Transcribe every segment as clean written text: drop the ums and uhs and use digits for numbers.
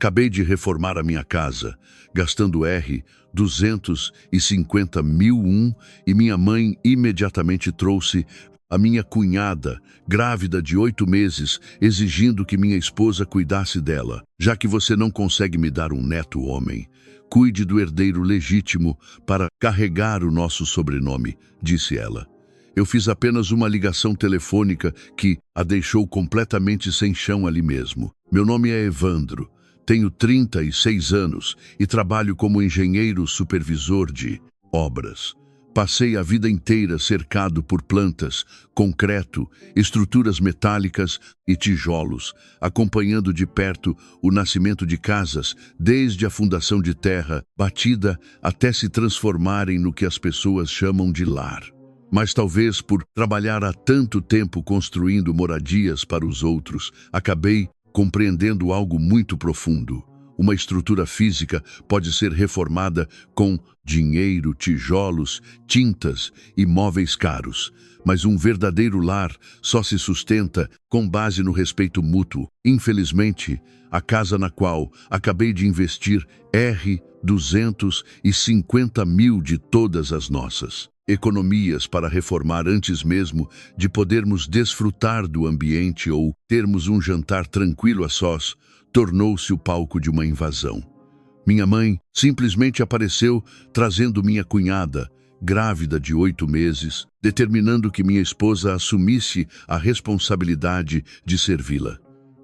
Acabei de reformar a minha casa, gastando R$ 250.001 e minha mãe imediatamente trouxe a minha cunhada, grávida de 8 meses, exigindo que minha esposa cuidasse dela. Já que você não consegue me dar um neto homem, cuide do herdeiro legítimo para carregar o nosso sobrenome, disse ela. Eu fiz apenas uma ligação telefônica que a deixou completamente sem chão ali mesmo. Meu nome é Evandro, tenho 36 anos e trabalho como engenheiro supervisor de obras. Passei a vida inteira cercado por plantas, concreto, estruturas metálicas e tijolos, acompanhando de perto o nascimento de casas, desde a fundação de terra batida até se transformarem no que as pessoas chamam de lar. Mas talvez por trabalhar há tanto tempo construindo moradias para os outros, acabei compreendendo algo muito profundo. Uma estrutura física pode ser reformada com dinheiro, tijolos, tintas e móveis caros, mas um verdadeiro lar só se sustenta com base no respeito mútuo. Infelizmente, a casa na qual acabei de investir R$ 250.000 de todas as nossas economias para reformar antes mesmo de podermos desfrutar do ambiente ou termos um jantar tranquilo a sós, tornou-se o palco de uma invasão. Minha mãe simplesmente apareceu trazendo minha cunhada, grávida de 8 meses, determinando que minha esposa assumisse a responsabilidade de servi-la.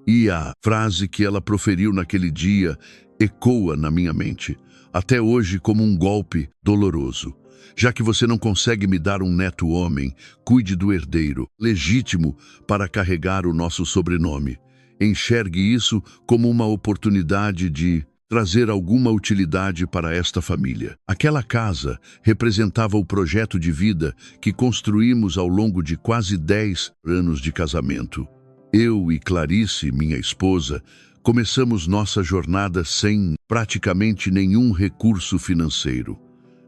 E a frase que ela proferiu naquele dia ecoa na minha mente, até hoje como um golpe doloroso. Já que você não consegue me dar um neto homem, cuide do herdeiro legítimo para carregar o nosso sobrenome. Enxergue isso como uma oportunidade de trazer alguma utilidade para esta família. Aquela casa representava o projeto de vida que construímos ao longo de quase 10 anos de casamento. Eu e Clarice, minha esposa, começamos nossa jornada sem praticamente nenhum recurso financeiro.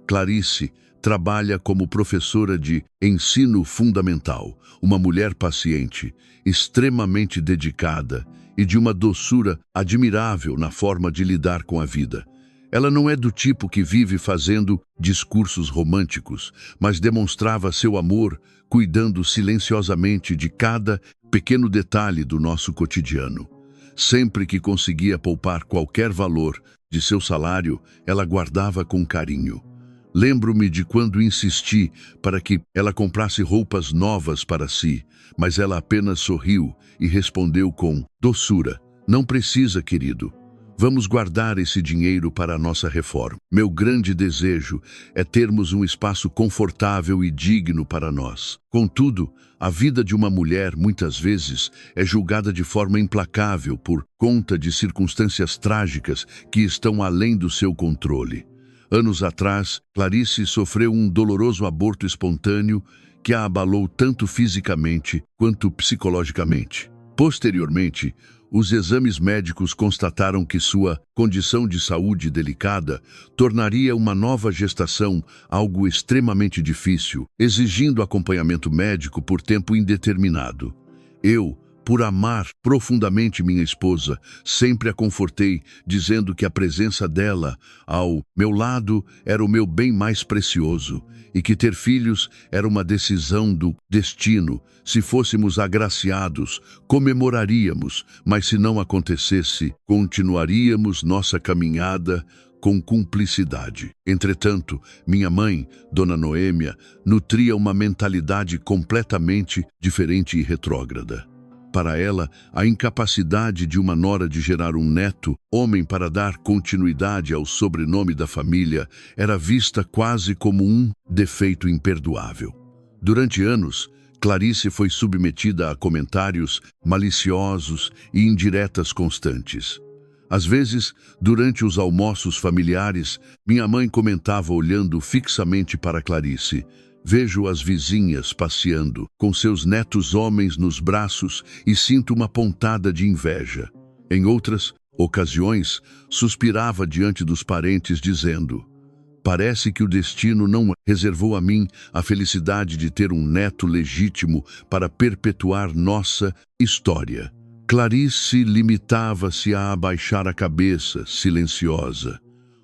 Clarice trabalha como professora de ensino fundamental, uma mulher paciente, extremamente dedicada e de uma doçura admirável na forma de lidar com a vida. Ela não é do tipo que vive fazendo discursos românticos, mas demonstrava seu amor cuidando silenciosamente de cada pequeno detalhe do nosso cotidiano. Sempre que conseguia poupar qualquer valor de seu salário, ela guardava com carinho. Lembro-me de quando insisti para que ela comprasse roupas novas para si, mas ela apenas sorriu e respondeu com doçura: "Não precisa, querido. Vamos guardar esse dinheiro para a nossa reforma. Meu grande desejo é termos um espaço confortável e digno para nós." Contudo, a vida de uma mulher muitas vezes é julgada de forma implacável por conta de circunstâncias trágicas que estão além do seu controle. Anos atrás, Clarice sofreu um doloroso aborto espontâneo que a abalou tanto fisicamente quanto psicologicamente. Posteriormente, os exames médicos constataram que sua condição de saúde delicada tornaria uma nova gestação algo extremamente difícil, exigindo acompanhamento médico por tempo indeterminado. Eu, por amar profundamente minha esposa, sempre a confortei, dizendo que a presença dela ao meu lado era o meu bem mais precioso e que ter filhos era uma decisão do destino. Se fôssemos agraciados, comemoraríamos, mas se não acontecesse, continuaríamos nossa caminhada com cumplicidade. Entretanto, minha mãe, Dona Noêmia, nutria uma mentalidade completamente diferente e retrógrada. Para ela, a incapacidade de uma nora de gerar um neto, homem para dar continuidade ao sobrenome da família, era vista quase como um defeito imperdoável. Durante anos, Clarice foi submetida a comentários maliciosos e indiretas constantes. Às vezes, durante os almoços familiares, minha mãe comentava olhando fixamente para Clarice: "Vejo as vizinhas passeando, com seus netos homens nos braços e sinto uma pontada de inveja." Em outras ocasiões, suspirava diante dos parentes dizendo: "Parece que o destino não reservou a mim a felicidade de ter um neto legítimo para perpetuar nossa história." Clarice limitava-se a abaixar a cabeça, silenciosa.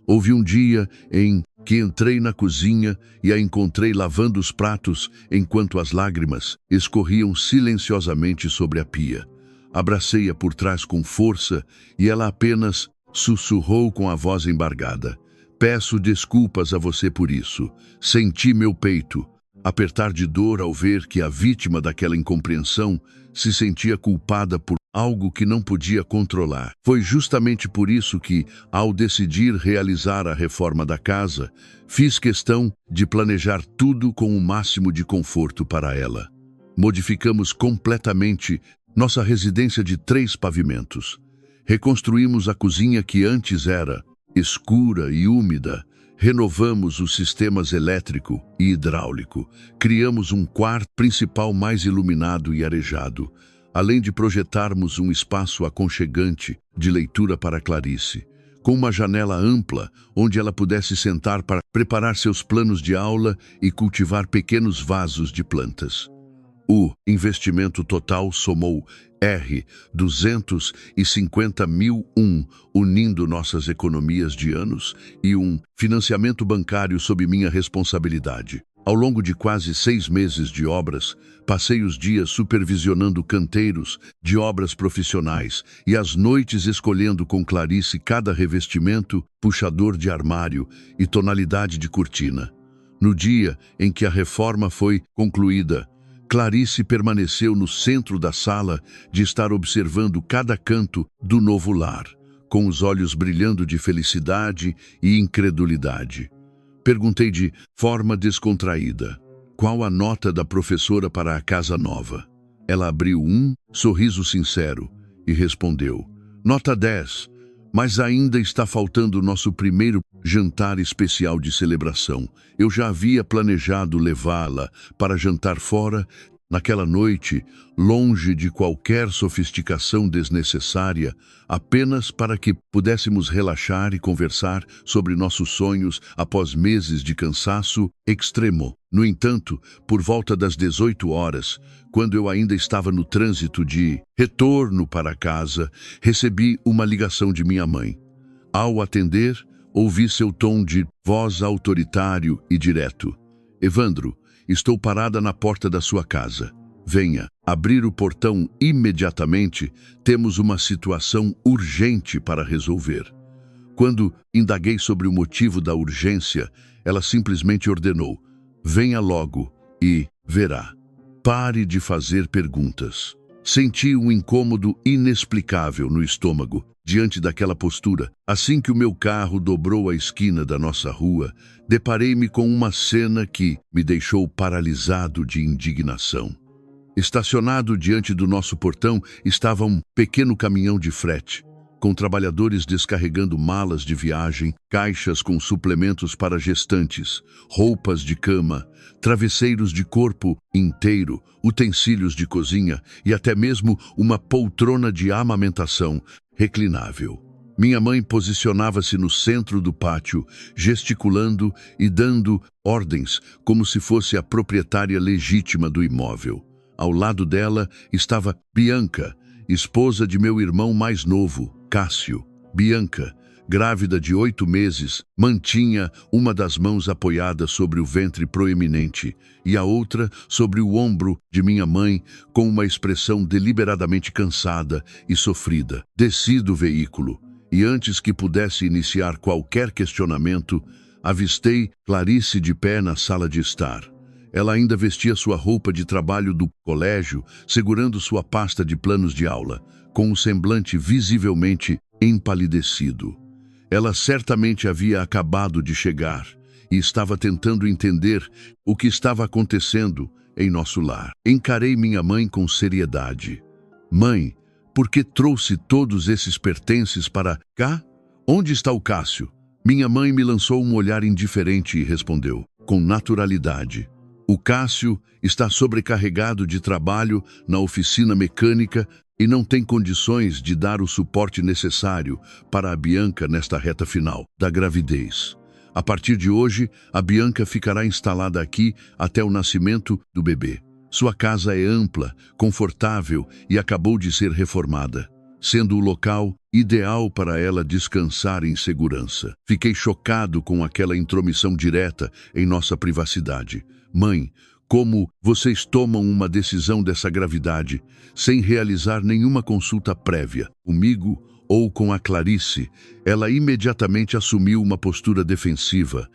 Houve um dia em que entrei na cozinha e a encontrei lavando os pratos enquanto as lágrimas escorriam silenciosamente sobre a pia. Abracei-a por trás com força e ela apenas sussurrou com a voz embargada: "Peço desculpas a você por isso. Senti meu peito apertar de dor ao ver que a vítima daquela incompreensão se sentia culpada por algo que não podia controlar. Foi justamente por isso que, ao decidir realizar a reforma da casa, fiz questão de planejar tudo com o máximo de conforto para ela. Modificamos completamente nossa residência de 3 pavimentos. Reconstruímos a cozinha que antes era escura e úmida. Renovamos os sistemas elétrico e hidráulico. Criamos um quarto principal mais iluminado e arejado, além de projetarmos um espaço aconchegante de leitura para Clarice, com uma janela ampla onde ela pudesse sentar para preparar seus planos de aula e cultivar pequenos vasos de plantas. O investimento total somou R$ 250.000, unindo nossas economias de anos e um financiamento bancário sob minha responsabilidade. Ao longo de quase 6 meses de obras, passei os dias supervisionando canteiros de obras profissionais e as noites escolhendo com Clarice cada revestimento, puxador de armário e tonalidade de cortina. No dia em que a reforma foi concluída, Clarice permaneceu no centro da sala de estar observando cada canto do novo lar, com os olhos brilhando de felicidade e incredulidade. Perguntei de forma descontraída: qual a nota da professora para a casa nova? Ela abriu um sorriso sincero e respondeu: nota 10, mas ainda está faltando o nosso primeiro jantar especial de celebração. Eu já havia planejado levá-la para jantar fora naquela noite, longe de qualquer sofisticação desnecessária, apenas para que pudéssemos relaxar e conversar sobre nossos sonhos após meses de cansaço extremo. No entanto, por volta das 18 horas, quando eu ainda estava no trânsito de retorno para casa, recebi uma ligação de minha mãe. Ao atender, ouvi seu tom de voz autoritário e direto: Evandro, estou parada na porta da sua casa. Venha abrir o portão imediatamente, temos uma situação urgente para resolver. Quando indaguei sobre o motivo da urgência, ela simplesmente ordenou: venha logo e verá. Pare de fazer perguntas. Senti um incômodo inexplicável no estômago diante daquela postura. Assim que o meu carro dobrou a esquina da nossa rua, deparei-me com uma cena que me deixou paralisado de indignação. Estacionado diante do nosso portão estava um pequeno caminhão de frete, com trabalhadores descarregando malas de viagem, caixas com suplementos para gestantes, roupas de cama, travesseiros de corpo inteiro, utensílios de cozinha e até mesmo uma poltrona de amamentação reclinável. Minha mãe posicionava-se no centro do pátio, gesticulando e dando ordens como se fosse a proprietária legítima do imóvel. Ao lado dela estava Bianca, esposa de meu irmão mais novo, Cássio. Bianca, grávida de 8 meses, mantinha uma das mãos apoiada sobre o ventre proeminente e a outra sobre o ombro de minha mãe, com uma expressão deliberadamente cansada e sofrida. Desci do veículo e, antes que pudesse iniciar qualquer questionamento, avistei Clarice de pé na sala de estar. Ela ainda vestia sua roupa de trabalho do colégio, segurando sua pasta de planos de aula, com um semblante visivelmente empalidecido. Ela certamente havia acabado de chegar e estava tentando entender o que estava acontecendo em nosso lar. Encarei minha mãe com seriedade. Mãe, por que trouxe todos esses pertences para cá? Onde está o Cássio? Minha mãe me lançou um olhar indiferente e respondeu, com naturalidade: o Cássio está sobrecarregado de trabalho na oficina mecânica e não tem condições de dar o suporte necessário para a Bianca nesta reta final da gravidez. A partir de hoje, a Bianca ficará instalada aqui até o nascimento do bebê. Sua casa é ampla, confortável e acabou de ser reformada, sendo o local ideal para ela descansar em segurança. Fiquei chocado com aquela intromissão direta em nossa privacidade. Mãe, como vocês tomam uma decisão dessa gravidade sem realizar nenhuma consulta prévia comigo ou com a Clarice? Ela imediatamente assumiu uma postura defensiva,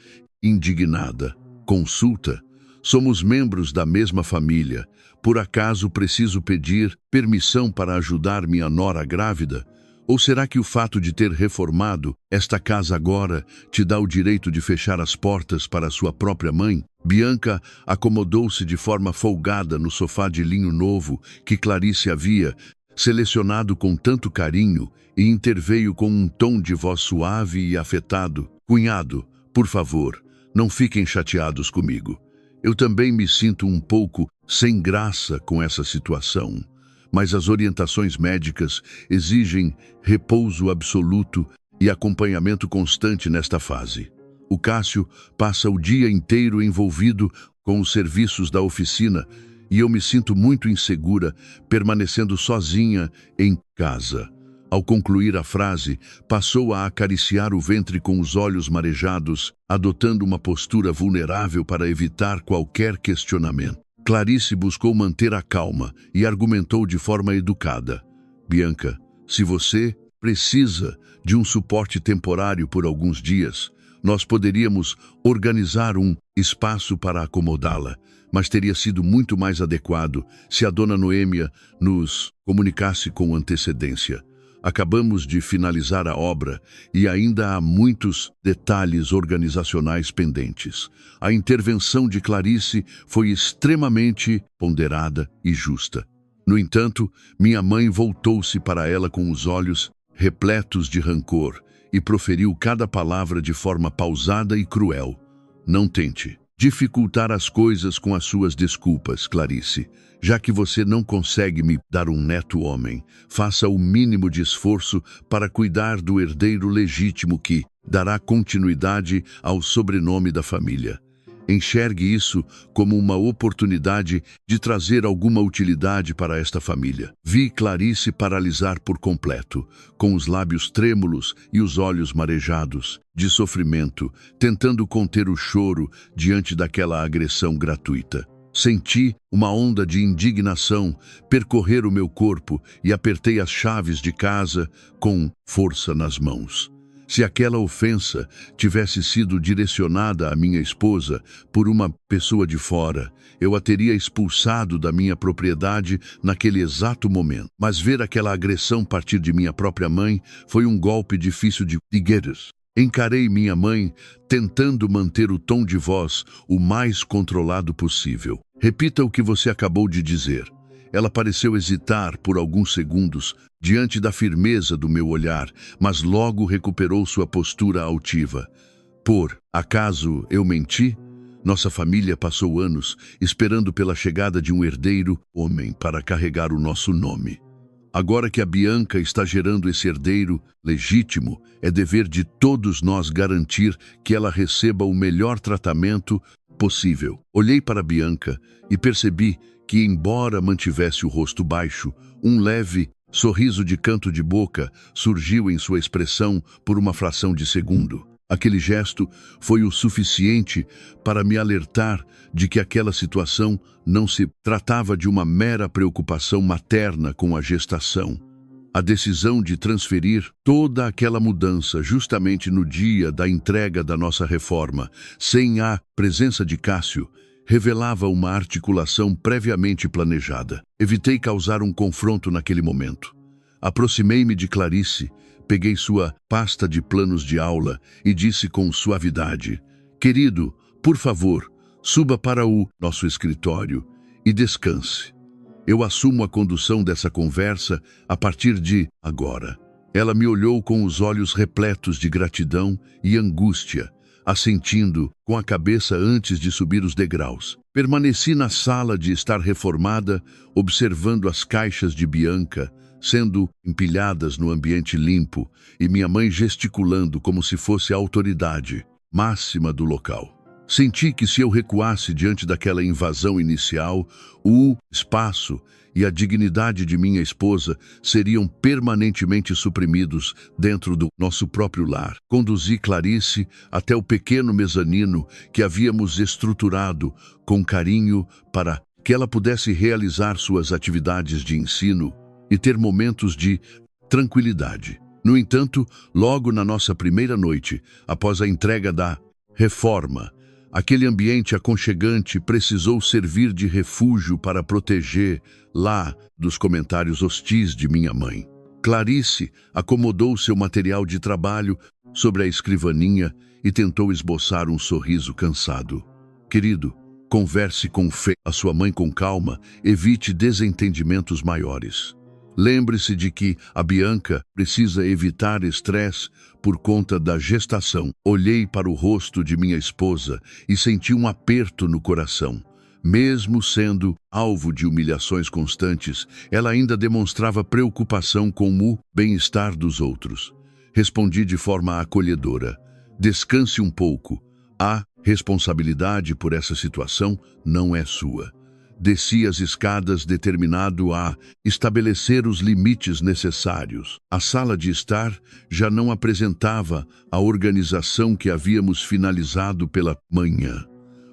indignada. Consulta? Somos membros da mesma família. Por acaso preciso pedir permissão para ajudar minha nora grávida? Ou será que o fato de ter reformado esta casa agora te dá o direito de fechar as portas para sua própria mãe? Bianca acomodou-se de forma folgada no sofá de linho novo que Clarice havia selecionado com tanto carinho e interveio com um tom de voz suave e afetado. Cunhado, por favor, não fiquem chateados comigo. Eu também me sinto um pouco sem graça com essa situação, mas as orientações médicas exigem repouso absoluto e acompanhamento constante nesta fase. O Cássio passa o dia inteiro envolvido com os serviços da oficina e eu me sinto muito insegura permanecendo sozinha em casa. Ao concluir a frase, passou a acariciar o ventre com os olhos marejados, adotando uma postura vulnerável para evitar qualquer questionamento. Clarice buscou manter a calma e argumentou de forma educada. Bianca, se você precisa de um suporte temporário por alguns dias, nós poderíamos organizar um espaço para acomodá-la, mas teria sido muito mais adequado se a dona Noêmia nos comunicasse com antecedência. Acabamos de finalizar a obra e ainda há muitos detalhes organizacionais pendentes. A intervenção de Clarice foi extremamente ponderada e justa. No entanto, minha mãe voltou-se para ela com os olhos repletos de rancor e proferiu cada palavra de forma pausada e cruel. Não tente dificultar as coisas com as suas desculpas, Clarice. Já que você não consegue me dar um neto homem, faça o mínimo de esforço para cuidar do herdeiro legítimo que dará continuidade ao sobrenome da família. Enxergue isso como uma oportunidade de trazer alguma utilidade para esta família. Vi Clarice paralisar por completo, com os lábios trêmulos e os olhos marejados, de sofrimento, tentando conter o choro diante daquela agressão gratuita. Senti uma onda de indignação percorrer o meu corpo e apertei as chaves de casa com força nas mãos. Se aquela ofensa tivesse sido direcionada à minha esposa por uma pessoa de fora, eu a teria expulsado da minha propriedade naquele exato momento. Mas ver aquela agressão partir de minha própria mãe foi um golpe difícil de digerir. Encarei minha mãe, tentando manter o tom de voz o mais controlado possível. Repita o que você acabou de dizer. Ela pareceu hesitar por alguns segundos diante da firmeza do meu olhar, mas logo recuperou sua postura altiva. Por acaso eu menti? Nossa família passou anos esperando pela chegada de um herdeiro homem para carregar o nosso nome. Agora que a Bianca está gerando esse herdeiro legítimo, é dever de todos nós garantir que ela receba o melhor tratamento possível. Olhei para Bianca e percebi que, embora mantivesse o rosto baixo, um leve sorriso de canto de boca surgiu em sua expressão por uma fração de segundo. Aquele gesto foi o suficiente para me alertar de que aquela situação não se tratava de uma mera preocupação materna com a gestação. A decisão de transferir toda aquela mudança justamente no dia da entrega da nossa reforma, sem a presença de Cássio, revelava uma articulação previamente planejada. Evitei causar um confronto naquele momento. Aproximei-me de Clarice, peguei sua pasta de planos de aula e disse com suavidade: "Querido, por favor, suba para o nosso escritório e descanse. Eu assumo a condução dessa conversa a partir de agora." Ela me olhou com os olhos repletos de gratidão e angústia, assentindo com a cabeça antes de subir os degraus. Permaneci na sala de estar reformada, observando as caixas de Bianca sendo empilhadas no ambiente limpo e minha mãe gesticulando como se fosse a autoridade máxima do local. Senti que se eu recuasse diante daquela invasão inicial, o espaço e a dignidade de minha esposa seriam permanentemente suprimidos dentro do nosso próprio lar. Conduzi Clarice até o pequeno mezanino que havíamos estruturado com carinho para que ela pudesse realizar suas atividades de ensino e ter momentos de tranquilidade. No entanto, logo na nossa primeira noite, após a entrega da reforma, aquele ambiente aconchegante precisou servir de refúgio para proteger-la dos comentários hostis de minha mãe. Clarice acomodou seu material de trabalho sobre a escrivaninha e tentou esboçar um sorriso cansado. Querido, converse com a sua mãe com calma, evite desentendimentos maiores. Lembre-se de que a Bianca precisa evitar estresse por conta da gestação. Olhei para o rosto de minha esposa e senti um aperto no coração. Mesmo sendo alvo de humilhações constantes, ela ainda demonstrava preocupação com o bem-estar dos outros. Respondi de forma acolhedora. Descanse um pouco. A responsabilidade por essa situação não é sua. Desci as escadas determinado a estabelecer os limites necessários. A sala de estar já não apresentava a organização que havíamos finalizado pela manhã.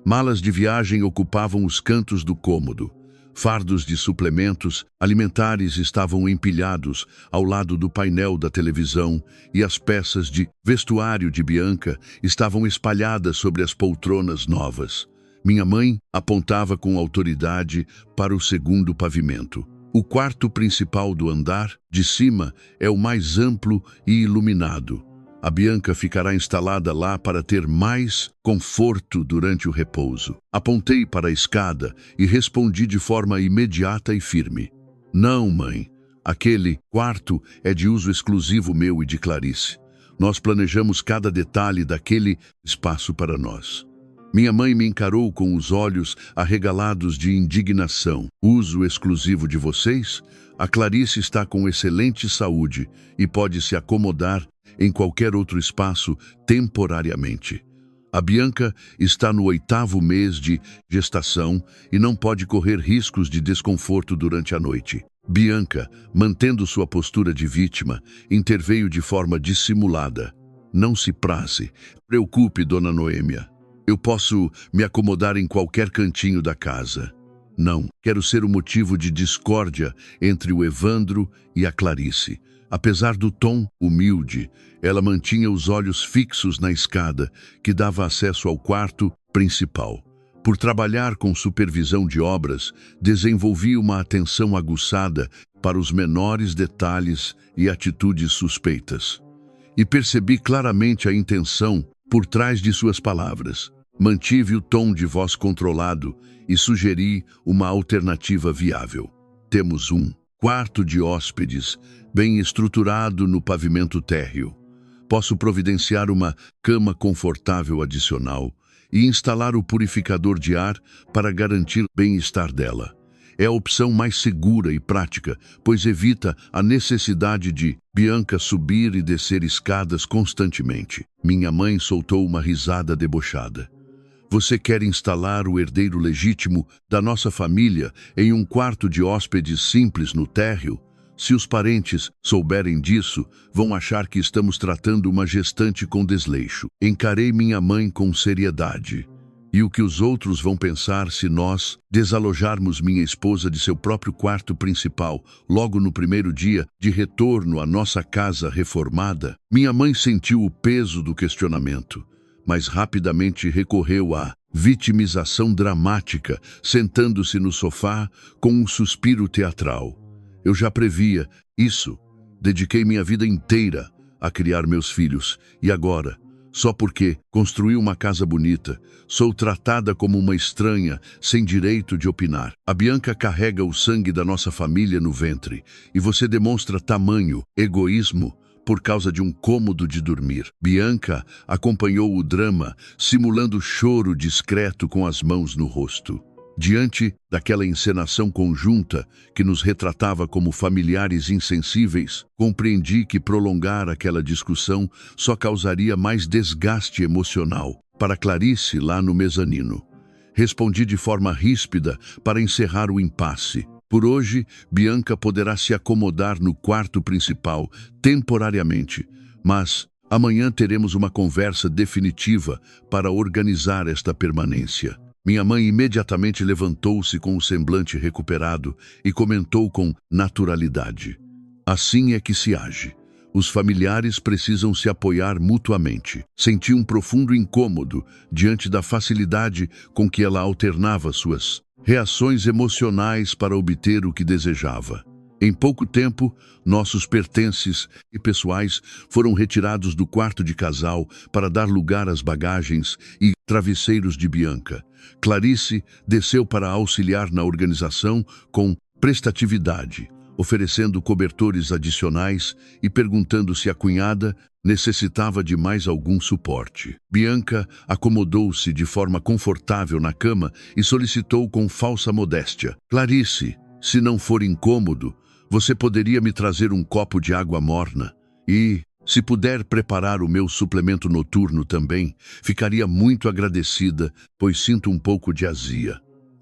Malas de viagem ocupavam os cantos do cômodo. Fardos de suplementos alimentares estavam empilhados ao lado do painel da televisão e as peças de vestuário de Bianca estavam espalhadas sobre as poltronas novas. Minha mãe apontava com autoridade para o segundo pavimento. O quarto principal do andar de cima é o mais amplo e iluminado. A Bianca ficará instalada lá para ter mais conforto durante o repouso. Apontei para a escada e respondi de forma imediata e firme. Não, mãe. Aquele quarto é de uso exclusivo meu e de Clarice. Nós planejamos cada detalhe daquele espaço para nós. Minha mãe me encarou com os olhos arregalados de indignação. Uso exclusivo de vocês? A Clarice está com excelente saúde e pode se acomodar em qualquer outro espaço temporariamente. A Bianca está no 8º mês de gestação e não pode correr riscos de desconforto durante a noite. Bianca, mantendo sua postura de vítima, interveio de forma dissimulada. Não se preocupe, dona Noêmia. Eu posso me acomodar em qualquer cantinho da casa. Não, quero ser o motivo de discórdia entre o Evandro e a Clarice. Apesar do tom humilde, ela mantinha os olhos fixos na escada que dava acesso ao quarto principal. Por trabalhar com supervisão de obras, desenvolvi uma atenção aguçada para os menores detalhes e atitudes suspeitas. E percebi claramente a intenção por trás de suas palavras. Mantive o tom de voz controlado e sugeri uma alternativa viável. Temos um quarto de hóspedes bem estruturado no pavimento térreo. Posso providenciar uma cama confortável adicional e instalar o purificador de ar para garantir o bem-estar dela. É a opção mais segura e prática, pois evita a necessidade de Bianca subir e descer escadas constantemente. Minha mãe soltou uma risada debochada. Você quer instalar o herdeiro legítimo da nossa família em um quarto de hóspedes simples no térreo? Se os parentes souberem disso, vão achar que estamos tratando uma gestante com desleixo. Encarei minha mãe com seriedade. E o que os outros vão pensar se nós desalojarmos minha esposa de seu próprio quarto principal logo no primeiro dia de retorno à nossa casa reformada? Minha mãe sentiu o peso do questionamento, mas rapidamente recorreu à vitimização dramática, sentando-se no sofá com um suspiro teatral. Eu já previa isso. Dediquei minha vida inteira a criar meus filhos. E agora, só porque construí uma casa bonita, sou tratada como uma estranha, sem direito de opinar. A Bianca carrega o sangue da nossa família no ventre, e você demonstra tamanho egoísmo por causa de um cômodo de dormir. Bianca acompanhou o drama, simulando choro discreto com as mãos no rosto. Diante daquela encenação conjunta que nos retratava como familiares insensíveis, compreendi que prolongar aquela discussão só causaria mais desgaste emocional. Para Clarice, lá no mezanino, respondi de forma ríspida para encerrar o impasse. Por hoje, Bianca poderá se acomodar no quarto principal, temporariamente, mas amanhã teremos uma conversa definitiva para organizar esta permanência. Minha mãe imediatamente levantou-se com o semblante recuperado e comentou com naturalidade: assim é que se age. Os familiares precisam se apoiar mutuamente. Senti um profundo incômodo diante da facilidade com que ela alternava suas reações emocionais para obter o que desejava. Em pouco tempo, nossos pertences e pessoais foram retirados do quarto de casal para dar lugar às bagagens e travesseiros de Bianca. Clarice desceu para auxiliar na organização com prestatividade, oferecendo cobertores adicionais e perguntando se a cunhada necessitava de mais algum suporte. Bianca acomodou-se de forma confortável na cama e solicitou com falsa modéstia: Clarice, se não for incômodo, você poderia me trazer um copo de água morna? E, se puder preparar o meu suplemento noturno também, ficaria muito agradecida, pois sinto um pouco de azia.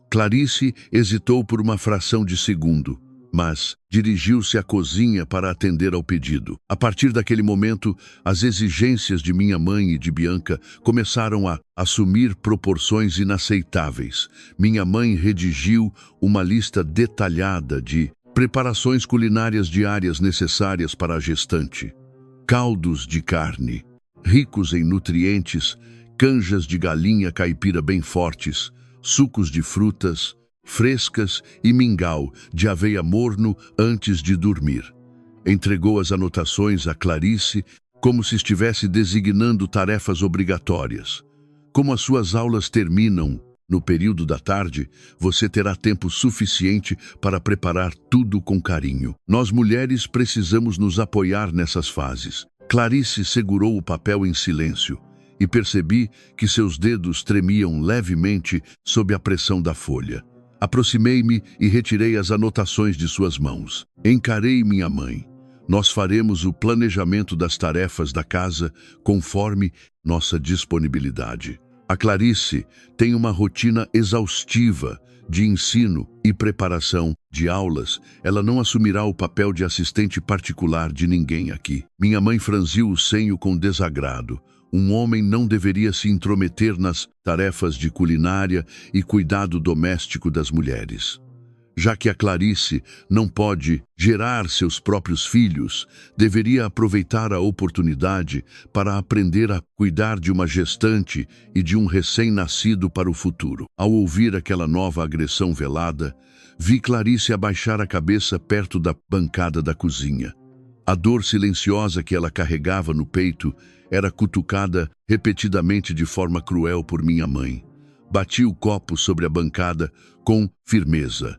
Clarice hesitou por uma fração de segundo, mas dirigiu-se à cozinha para atender ao pedido. A partir daquele momento, as exigências de minha mãe e de Bianca começaram a assumir proporções inaceitáveis. Minha mãe redigiu uma lista detalhada de preparações culinárias diárias necessárias para a gestante. Caldos de carne, ricos em nutrientes, canjas de galinha caipira bem fortes, sucos de frutas frescas e mingau de aveia morno antes de dormir. Entregou as anotações a Clarice como se estivesse designando tarefas obrigatórias. Como as suas aulas terminam no período da tarde, você terá tempo suficiente para preparar tudo com carinho. Nós mulheres precisamos nos apoiar nessas fases. Clarice segurou o papel em silêncio e percebi que seus dedos tremiam levemente sob a pressão da folha. Aproximei-me e retirei as anotações de suas mãos. Encarei minha mãe. Nós faremos o planejamento das tarefas da casa conforme nossa disponibilidade. A Clarice tem uma rotina exaustiva de ensino e preparação de aulas. Ela não assumirá o papel de assistente particular de ninguém aqui. Minha mãe franziu o senho com desagrado. Um homem não deveria se intrometer nas tarefas de culinária e cuidado doméstico das mulheres. Já que a Clarice não pode gerar seus próprios filhos, deveria aproveitar a oportunidade para aprender a cuidar de uma gestante e de um recém-nascido para o futuro. Ao ouvir aquela nova agressão velada, vi Clarice abaixar a cabeça perto da bancada da cozinha. A dor silenciosa que ela carregava no peito era cutucada repetidamente de forma cruel por minha mãe. Bati o copo sobre a bancada com firmeza.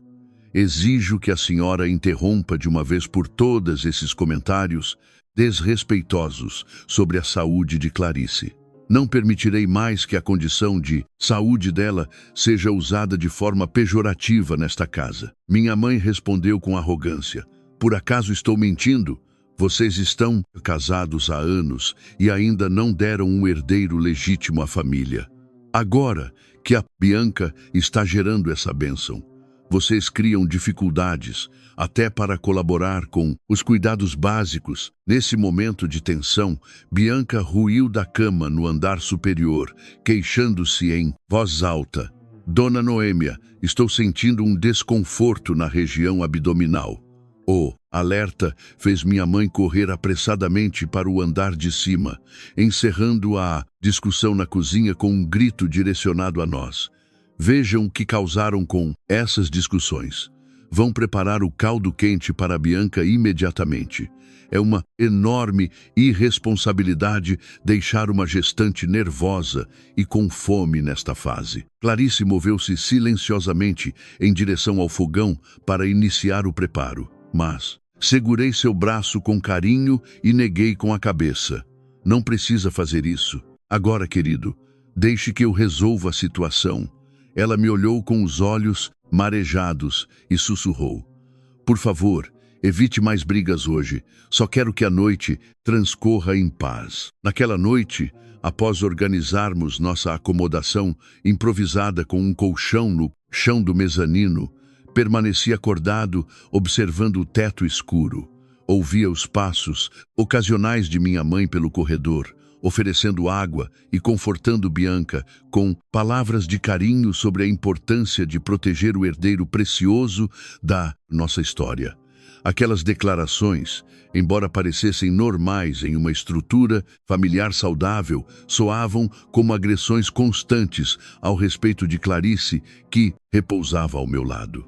Exijo que a senhora interrompa de uma vez por todas esses comentários desrespeitosos sobre a saúde de Clarice. Não permitirei mais que a condição de saúde dela seja usada de forma pejorativa nesta casa. Minha mãe respondeu com arrogância: por acaso estou mentindo? Vocês estão casados há anos e ainda não deram um herdeiro legítimo à família. Agora que a Bianca está gerando essa bênção, vocês criam dificuldades até para colaborar com os cuidados básicos. Nesse momento de tensão, Bianca ruiu da cama no andar superior, queixando-se em voz alta: Dona Noêmia, estou sentindo um desconforto na região abdominal. O alerta fez minha mãe correr apressadamente para o andar de cima, encerrando a discussão na cozinha com um grito direcionado a nós. Vejam o que causaram com essas discussões. Vão preparar o caldo quente para a Bianca imediatamente. É uma enorme irresponsabilidade deixar uma gestante nervosa e com fome nesta fase. Clarice moveu-se silenciosamente em direção ao fogão para iniciar o preparo, mas segurei seu braço com carinho e neguei com a cabeça. Não precisa fazer isso. Agora, querido, deixe que eu resolva a situação. Ela me olhou com os olhos marejados e sussurrou: "Por favor, evite mais brigas hoje. Só quero que a noite transcorra em paz." Naquela noite, após organizarmos nossa acomodação improvisada com um colchão no chão do mezanino, permaneci acordado, observando o teto escuro. Ouvia os passos ocasionais de minha mãe pelo corredor, oferecendo água e confortando Bianca com palavras de carinho sobre a importância de proteger o herdeiro precioso da nossa história. Aquelas declarações, embora parecessem normais em uma estrutura familiar saudável, soavam como agressões constantes ao respeito de Clarice, que repousava ao meu lado.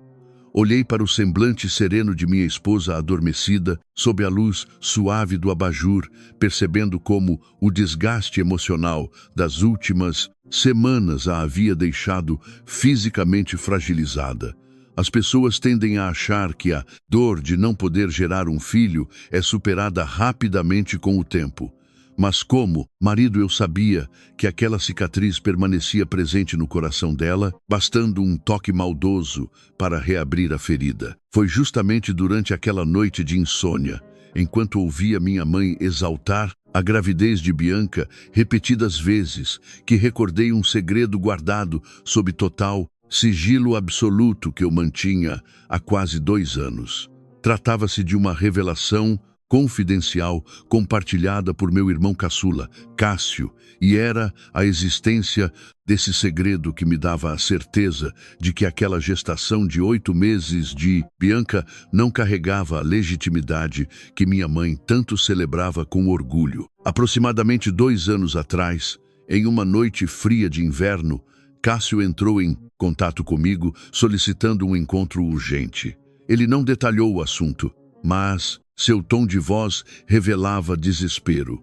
Olhei para o semblante sereno de minha esposa adormecida, sob a luz suave do abajur, percebendo como o desgaste emocional das últimas semanas a havia deixado fisicamente fragilizada. As pessoas tendem a achar que a dor de não poder gerar um filho é superada rapidamente com o tempo. Mas como marido eu sabia que aquela cicatriz permanecia presente no coração dela, bastando um toque maldoso para reabrir a ferida. Foi justamente durante aquela noite de insônia, enquanto ouvia minha mãe exaltar a gravidez de Bianca repetidas vezes, que recordei um segredo guardado sob total sigilo absoluto que eu mantinha há quase 2 anos. Tratava-se de uma revelação confidencial compartilhada por meu irmão caçula, Cássio, e era a existência desse segredo que me dava a certeza de que aquela gestação de 8 meses de Bianca não carregava a legitimidade que minha mãe tanto celebrava com orgulho. Aproximadamente 2 anos atrás, em uma noite fria de inverno, Cássio entrou em contato comigo, solicitando um encontro urgente. Ele não detalhou o assunto, mas seu tom de voz revelava desespero.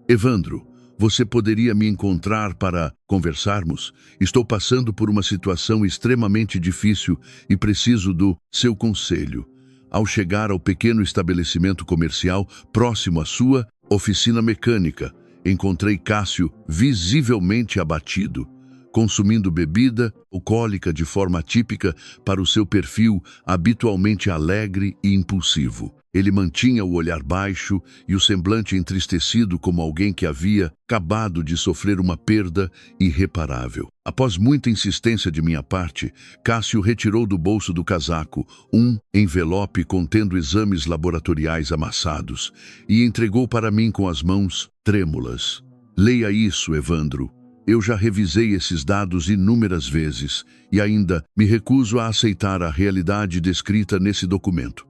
"Evandro, você poderia me encontrar para conversarmos? Estou passando por uma situação extremamente difícil e preciso do seu conselho." Ao chegar ao pequeno estabelecimento comercial próximo à sua oficina mecânica, encontrei Cássio visivelmente abatido, consumindo bebida alcoólica de forma típica para o seu perfil habitualmente alegre e impulsivo. Ele mantinha o olhar baixo e o semblante entristecido, como alguém que havia acabado de sofrer uma perda irreparável. Após muita insistência de minha parte, Cássio retirou do bolso do casaco um envelope contendo exames laboratoriais amassados e entregou para mim com as mãos trêmulas. "Leia isso, Evandro. Eu já revisei esses dados inúmeras vezes e ainda me recuso a aceitar a realidade descrita nesse documento."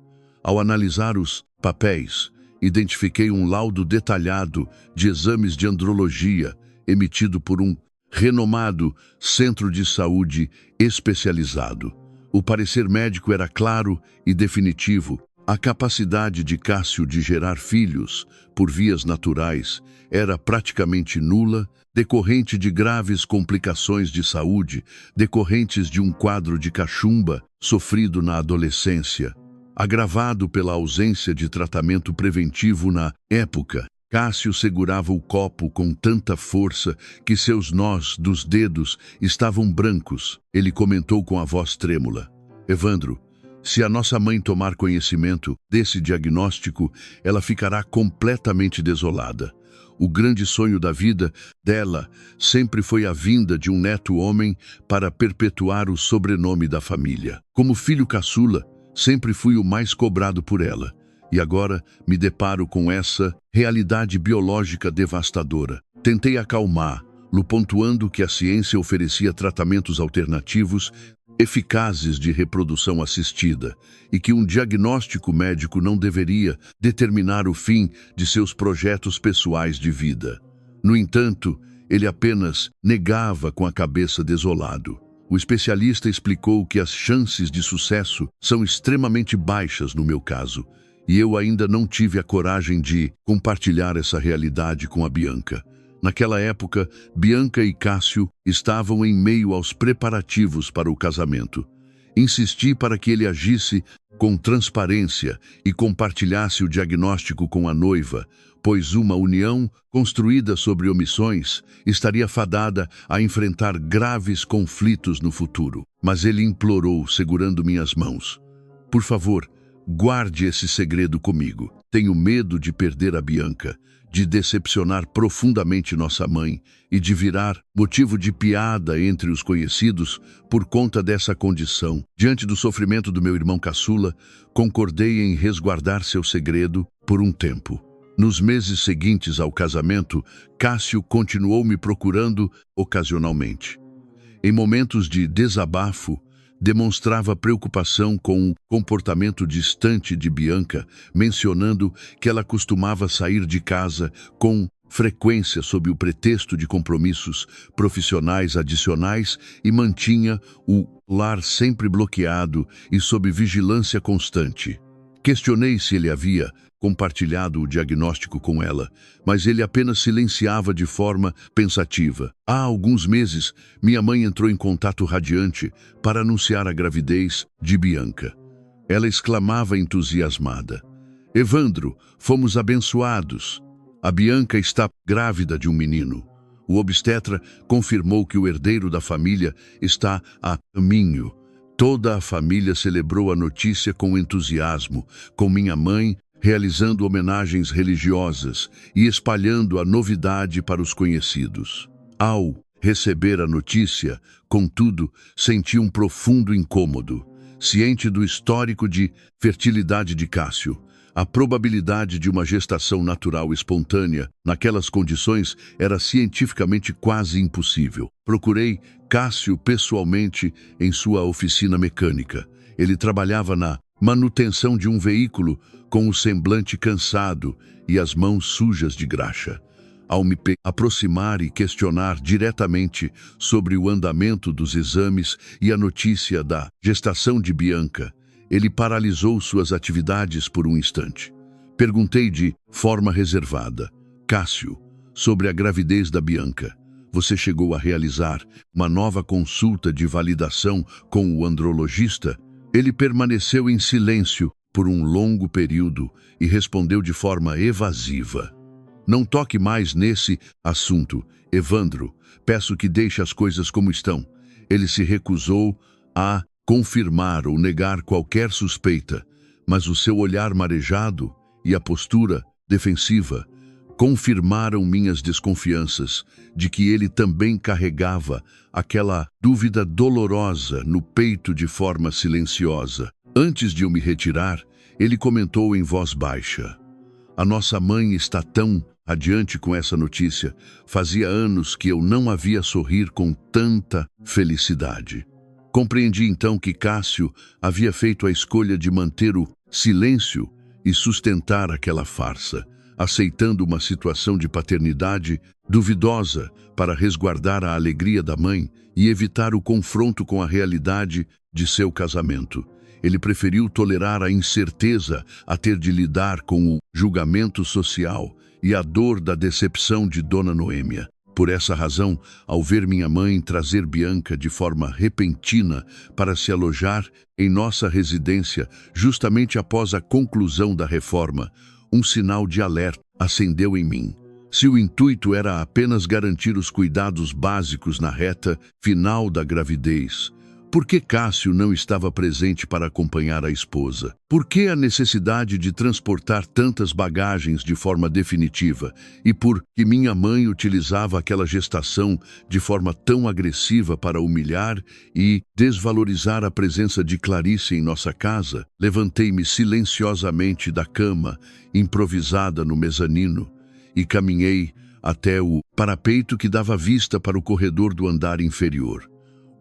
Ao analisar os papéis, identifiquei um laudo detalhado de exames de andrologia emitido por um renomado centro de saúde especializado. O parecer médico era claro e definitivo. A capacidade de Cássio de gerar filhos por vias naturais era praticamente nula, decorrente de graves complicações de saúde decorrentes de um quadro de cachumba sofrido na adolescência, agravado pela ausência de tratamento preventivo na época. Cássio segurava o copo com tanta força que seus nós dos dedos estavam brancos. Ele comentou com a voz trêmula: "Evandro, se a nossa mãe tomar conhecimento desse diagnóstico, ela ficará completamente desolada. O grande sonho da vida dela sempre foi a vinda de um neto homem para perpetuar o sobrenome da família. Como filho caçula, sempre fui o mais cobrado por ela, e agora me deparo com essa realidade biológica devastadora." Tentei acalmá-lo, pontuando que a ciência oferecia tratamentos alternativos eficazes de reprodução assistida e que um diagnóstico médico não deveria determinar o fim de seus projetos pessoais de vida. No entanto, ele apenas negava com a cabeça desolado. O especialista explicou que as chances de sucesso são extremamente baixas no meu caso, e eu ainda não tive a coragem de compartilhar essa realidade com a Bianca. Naquela época, Bianca e Cássio estavam em meio aos preparativos para o casamento. Insisti para que ele agisse com transparência e compartilhasse o diagnóstico com a noiva, pois uma união construída sobre omissões estaria fadada a enfrentar graves conflitos no futuro. Mas ele implorou, segurando minhas mãos: por favor, guarde esse segredo comigo. Tenho medo de perder a Bianca, de decepcionar profundamente nossa mãe e de virar motivo de piada entre os conhecidos por conta dessa condição. Diante do sofrimento do meu irmão caçula, concordei em resguardar seu segredo por um tempo. Nos meses seguintes ao casamento, Cássio continuou me procurando ocasionalmente. Em momentos de desabafo, demonstrava preocupação com o comportamento distante de Bianca, mencionando que ela costumava sair de casa com frequência sob o pretexto de compromissos profissionais adicionais e mantinha o lar sempre bloqueado e sob vigilância constante. Questionei se ele havia compartilhado o diagnóstico com ela, mas ele apenas silenciava de forma pensativa. Há alguns meses, minha mãe entrou em contato radiante para anunciar a gravidez de Bianca. Ela exclamava entusiasmada: Evandro, fomos abençoados. A Bianca está grávida de um menino. O obstetra confirmou que o herdeiro da família está a caminho. Toda a família celebrou a notícia com entusiasmo, com minha mãe realizando homenagens religiosas e espalhando a novidade para os conhecidos. Ao receber a notícia, contudo, senti um profundo incômodo. Ciente do histórico de fertilidade de Cássio, a probabilidade de uma gestação natural espontânea naquelas condições era cientificamente quase impossível. Procurei Cássio pessoalmente em sua oficina mecânica. Ele trabalhava na manutenção de um veículo com o semblante cansado e as mãos sujas de graxa. Ao me aproximar e questionar diretamente sobre o andamento dos exames e a notícia da gestação de Bianca, ele paralisou suas atividades por um instante. Perguntei de forma reservada: Cássio, sobre a gravidez da Bianca, você chegou a realizar uma nova consulta de validação com o andrologista? Ele permaneceu em silêncio por um longo período e respondeu de forma evasiva: não toque mais nesse assunto, Evandro. Peço que deixe as coisas como estão. Ele se recusou a confirmar ou negar qualquer suspeita, mas o seu olhar marejado e a postura defensiva confirmaram minhas desconfianças de que ele também carregava aquela dúvida dolorosa no peito de forma silenciosa. Antes de eu me retirar, ele comentou em voz baixa: a nossa mãe está tão adiante com essa notícia. Fazia anos que eu não a via sorrir com tanta felicidade. Compreendi então que Cássio havia feito a escolha de manter o silêncio e sustentar aquela farsa, aceitando uma situação de paternidade duvidosa para resguardar a alegria da mãe e evitar o confronto com a realidade de seu casamento. Ele preferiu tolerar a incerteza a ter de lidar com o julgamento social e a dor da decepção de Dona Noêmia. Por essa razão, ao ver minha mãe trazer Bianca de forma repentina para se alojar em nossa residência justamente após a conclusão da reforma, um sinal de alerta acendeu em mim. Se o intuito era apenas garantir os cuidados básicos na reta final da gravidez, por que Cássio não estava presente para acompanhar a esposa? Por que a necessidade de transportar tantas bagagens de forma definitiva? E por que minha mãe utilizava aquela gestação de forma tão agressiva para humilhar e desvalorizar a presença de Clarice em nossa casa? Levantei-me silenciosamente da cama, improvisada no mezanino, e caminhei até o parapeito que dava vista para o corredor do andar inferior.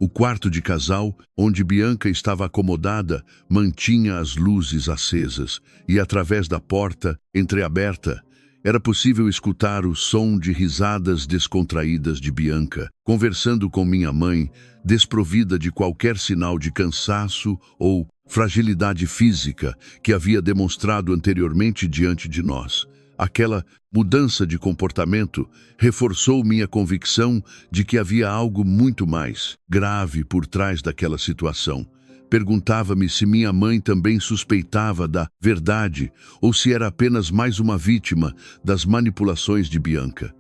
O quarto de casal, onde Bianca estava acomodada, mantinha as luzes acesas e, através da porta entreaberta, era possível escutar o som de risadas descontraídas de Bianca, conversando com minha mãe, desprovida de qualquer sinal de cansaço ou fragilidade física que havia demonstrado anteriormente diante de nós. Aquela mudança de comportamento reforçou minha convicção de que havia algo muito mais grave por trás daquela situação. Perguntava-me se minha mãe também suspeitava da verdade ou se era apenas mais uma vítima das manipulações de Bianca.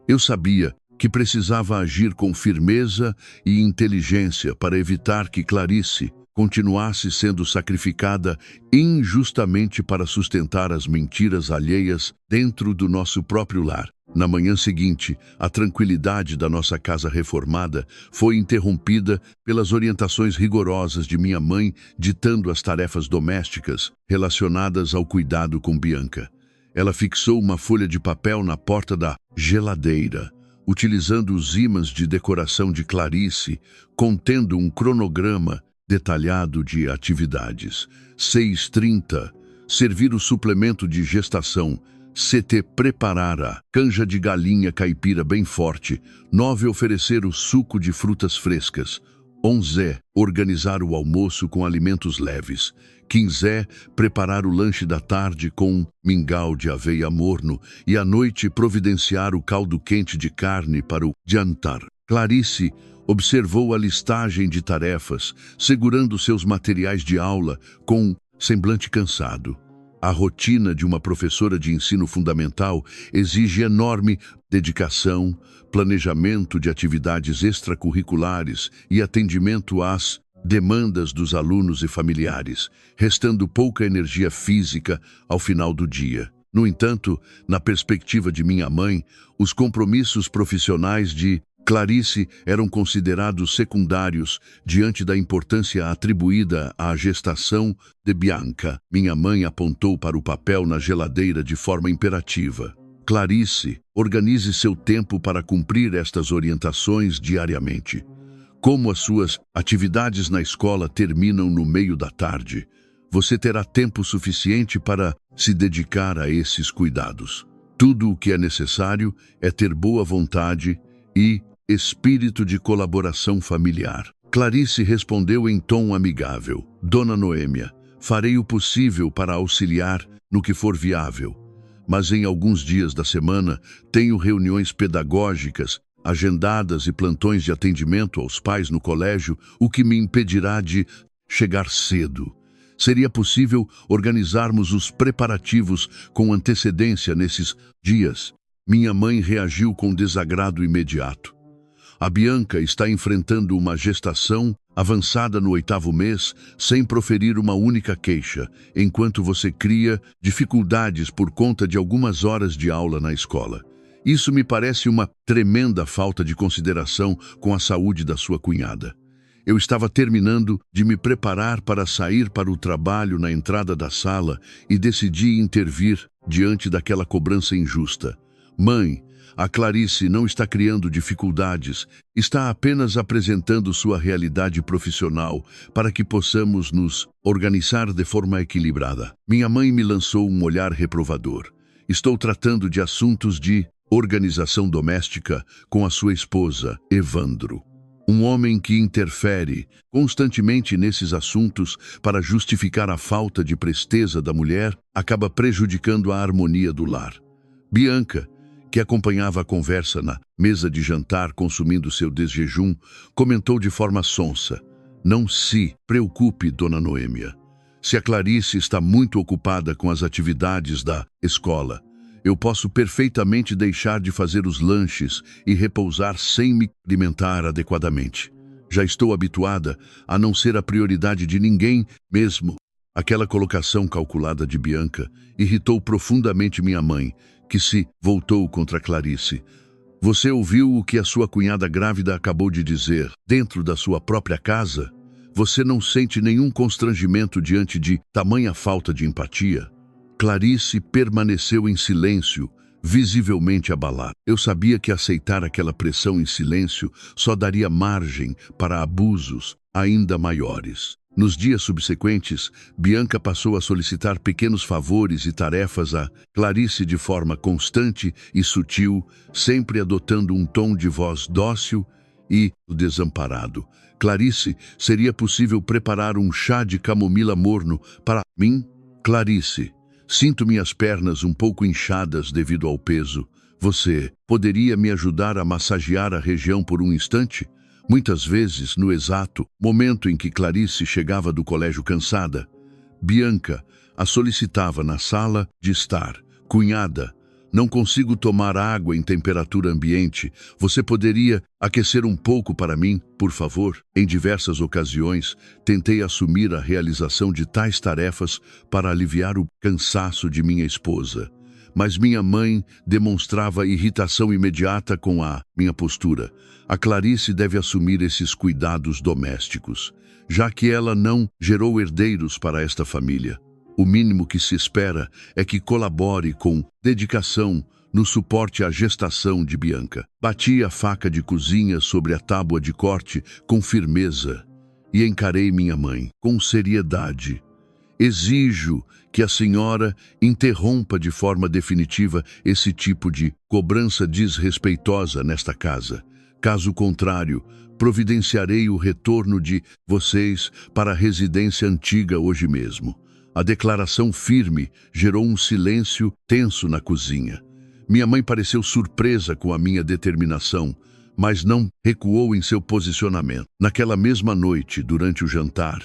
Eu sabia que precisava agir com firmeza e inteligência para evitar que Clarice continuasse sendo sacrificada injustamente para sustentar as mentiras alheias dentro do nosso próprio lar. Na manhã seguinte, a tranquilidade da nossa casa reformada foi interrompida pelas orientações rigorosas de minha mãe ditando as tarefas domésticas relacionadas ao cuidado com Bianca. Ela fixou uma folha de papel na porta da geladeira, utilizando os ímãs de decoração de Clarice, contendo um cronograma detalhado de atividades. 6h30, servir o suplemento de gestação. 7, preparar a canja de galinha caipira bem forte. 9, oferecer o suco de frutas frescas. 11, organizar o almoço com alimentos leves. 15, preparar o lanche da tarde com mingau de aveia morno e à noite providenciar o caldo quente de carne para o jantar. Clarice observou a listagem de tarefas, segurando seus materiais de aula com um semblante cansado. A rotina de uma professora de ensino fundamental exige enorme dedicação, planejamento de atividades extracurriculares e atendimento às demandas dos alunos e familiares, restando pouca energia física ao final do dia. No entanto, na perspectiva de minha mãe, os compromissos profissionais de Clarice eram considerados secundários diante da importância atribuída à gestação de Bianca. Minha mãe apontou para o papel na geladeira de forma imperativa. Clarice, organize seu tempo para cumprir estas orientações diariamente. Como as suas atividades na escola terminam no meio da tarde, você terá tempo suficiente para se dedicar a esses cuidados. Tudo o que é necessário é ter boa vontade e espírito de colaboração familiar. Clarice respondeu em tom amigável. Dona Noêmia, farei o possível para auxiliar no que for viável, mas em alguns dias da semana tenho reuniões pedagógicas agendadas e plantões de atendimento aos pais no colégio, o que me impedirá de chegar cedo. Seria possível organizarmos os preparativos com antecedência nesses dias? Minha mãe reagiu com desagrado imediato. A Bianca está enfrentando uma gestação avançada no 8º mês sem proferir uma única queixa, enquanto você cria dificuldades por conta de algumas horas de aula na escola. Isso me parece uma tremenda falta de consideração com a saúde da sua cunhada. Eu estava terminando de me preparar para sair para o trabalho na entrada da sala e decidi intervir diante daquela cobrança injusta. Mãe, a Clarice não está criando dificuldades, está apenas apresentando sua realidade profissional para que possamos nos organizar de forma equilibrada. Minha mãe me lançou um olhar reprovador. Estou tratando de assuntos de organização doméstica com a sua esposa, Evandro. Um homem que interfere constantemente nesses assuntos para justificar a falta de presteza da mulher acaba prejudicando a harmonia do lar. Bianca, que acompanhava a conversa na mesa de jantar consumindo seu desjejum, comentou de forma sonsa: Não se preocupe, Dona Noêmia. Se a Clarice está muito ocupada com as atividades da escola, eu posso perfeitamente deixar de fazer os lanches e repousar sem me alimentar adequadamente. Já estou habituada a não ser a prioridade de ninguém mesmo. Aquela colocação calculada de Bianca irritou profundamente minha mãe, que se voltou contra Clarice. Você ouviu o que a sua cunhada grávida acabou de dizer dentro da sua própria casa? Você não sente nenhum constrangimento diante de tamanha falta de empatia? Clarice permaneceu em silêncio, visivelmente abalada. Eu sabia que aceitar aquela pressão em silêncio só daria margem para abusos ainda maiores. Nos dias subsequentes, Bianca passou a solicitar pequenos favores e tarefas a Clarice de forma constante e sutil, sempre adotando um tom de voz dócil e desamparado. Clarice, seria possível preparar um chá de camomila morno para mim? Clarice, sinto minhas pernas um pouco inchadas devido ao peso. Você poderia me ajudar a massagear a região por um instante? Muitas vezes, no exato momento em que Clarice chegava do colégio cansada, Bianca a solicitava na sala de estar. Cunhada, não consigo tomar água em temperatura ambiente. Você poderia aquecer um pouco para mim, por favor? Em diversas ocasiões, tentei assumir a realização de tais tarefas para aliviar o cansaço de minha esposa. Mas minha mãe demonstrava irritação imediata com a minha postura. A Clarice deve assumir esses cuidados domésticos, já que ela não gerou herdeiros para esta família. O mínimo que se espera é que colabore com dedicação no suporte à gestação de Bianca. Bati a faca de cozinha sobre a tábua de corte com firmeza e encarei minha mãe com seriedade. Exijo que a senhora interrompa de forma definitiva esse tipo de cobrança desrespeitosa nesta casa. Caso contrário, providenciarei o retorno de vocês para a residência antiga hoje mesmo. A declaração firme gerou um silêncio tenso na cozinha. Minha mãe pareceu surpresa com a minha determinação, mas não recuou em seu posicionamento. Naquela mesma noite, durante o jantar,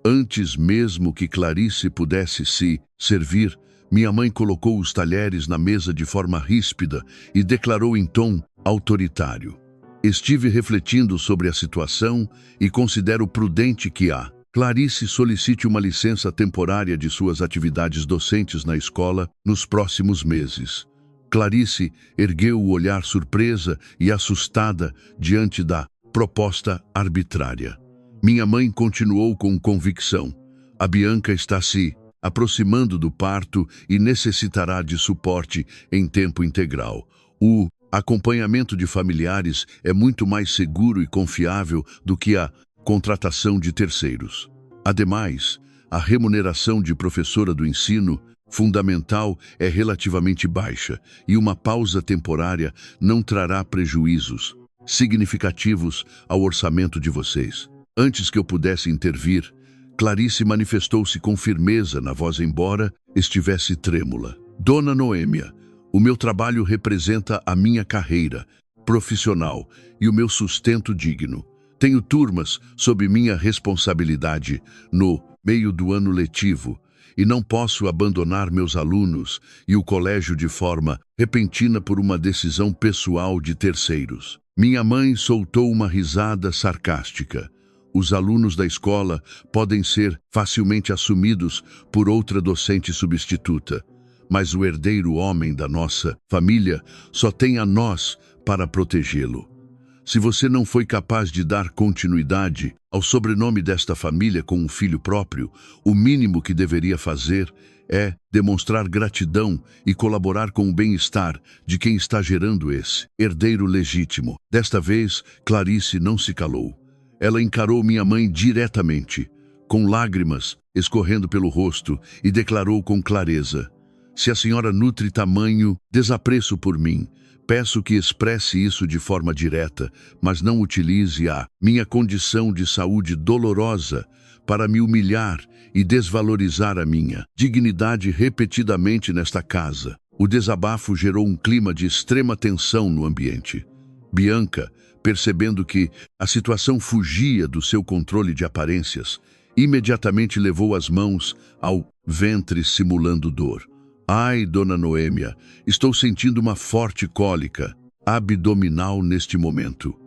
antes mesmo que Clarice pudesse se servir, minha mãe colocou os talheres na mesa de forma ríspida e declarou em tom autoritário: estive refletindo sobre a situação e considero prudente que a Clarice solicite uma licença temporária de suas atividades docentes na escola nos próximos meses. Clarice ergueu o olhar surpresa e assustada diante da proposta arbitrária. Minha mãe continuou com convicção: a Bianca está se aproximando do parto e necessitará de suporte em tempo integral. O acompanhamento de familiares é muito mais seguro e confiável do que a contratação de terceiros. Ademais, a remuneração de professora do ensino fundamental é relativamente baixa e uma pausa temporária não trará prejuízos significativos ao orçamento de vocês. Antes que eu pudesse intervir, Clarice manifestou-se com firmeza na voz, embora estivesse trêmula. Dona Noêmia, o meu trabalho representa a minha carreira profissional e o meu sustento digno. Tenho turmas sob minha responsabilidade no meio do ano letivo e não posso abandonar meus alunos e o colégio de forma repentina por uma decisão pessoal de terceiros. Minha mãe soltou uma risada sarcástica. Os alunos da escola podem ser facilmente assumidos por outra docente substituta, mas o herdeiro homem da nossa família só tem a nós para protegê-lo. Se você não foi capaz de dar continuidade ao sobrenome desta família com um filho próprio, o mínimo que deveria fazer é demonstrar gratidão e colaborar com o bem-estar de quem está gerando esse herdeiro legítimo. Desta vez, Clarice não se calou. Ela encarou minha mãe diretamente, com lágrimas escorrendo pelo rosto, e declarou com clareza: se a senhora nutre tamanho desapreço por mim, peço que expresse isso de forma direta, mas não utilize a minha condição de saúde dolorosa para me humilhar e desvalorizar a minha dignidade repetidamente nesta casa. O desabafo gerou um clima de extrema tensão no ambiente. Bianca, percebendo que a situação fugia do seu controle de aparências, imediatamente levou as mãos ao ventre simulando dor. Ai, Dona Noêmia, estou sentindo uma forte cólica abdominal neste momento.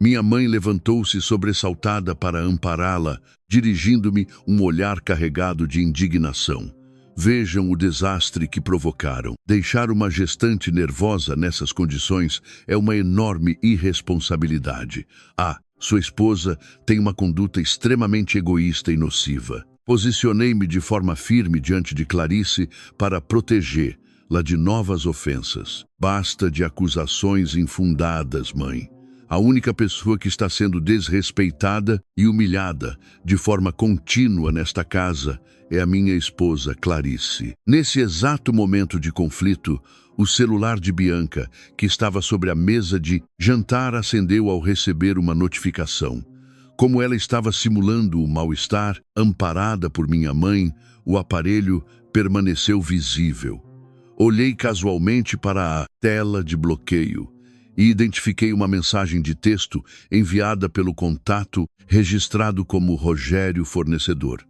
Minha mãe levantou-se sobressaltada para ampará-la, dirigindo-me um olhar carregado de indignação. Vejam o desastre que provocaram. Deixar uma gestante nervosa nessas condições é uma enorme irresponsabilidade. Sua esposa tem uma conduta extremamente egoísta e nociva. Posicionei-me de forma firme diante de Clarice para protegê-la de novas ofensas. Basta de acusações infundadas, mãe. A única pessoa que está sendo desrespeitada e humilhada de forma contínua nesta casa é a minha esposa, Clarice. Nesse exato momento de conflito, o celular de Bianca, que estava sobre a mesa de jantar, acendeu ao receber uma notificação. Como ela estava simulando o mal-estar, amparada por minha mãe, o aparelho permaneceu visível. Olhei casualmente para a tela de bloqueio e identifiquei uma mensagem de texto enviada pelo contato registrado como Rogério Fornecedor.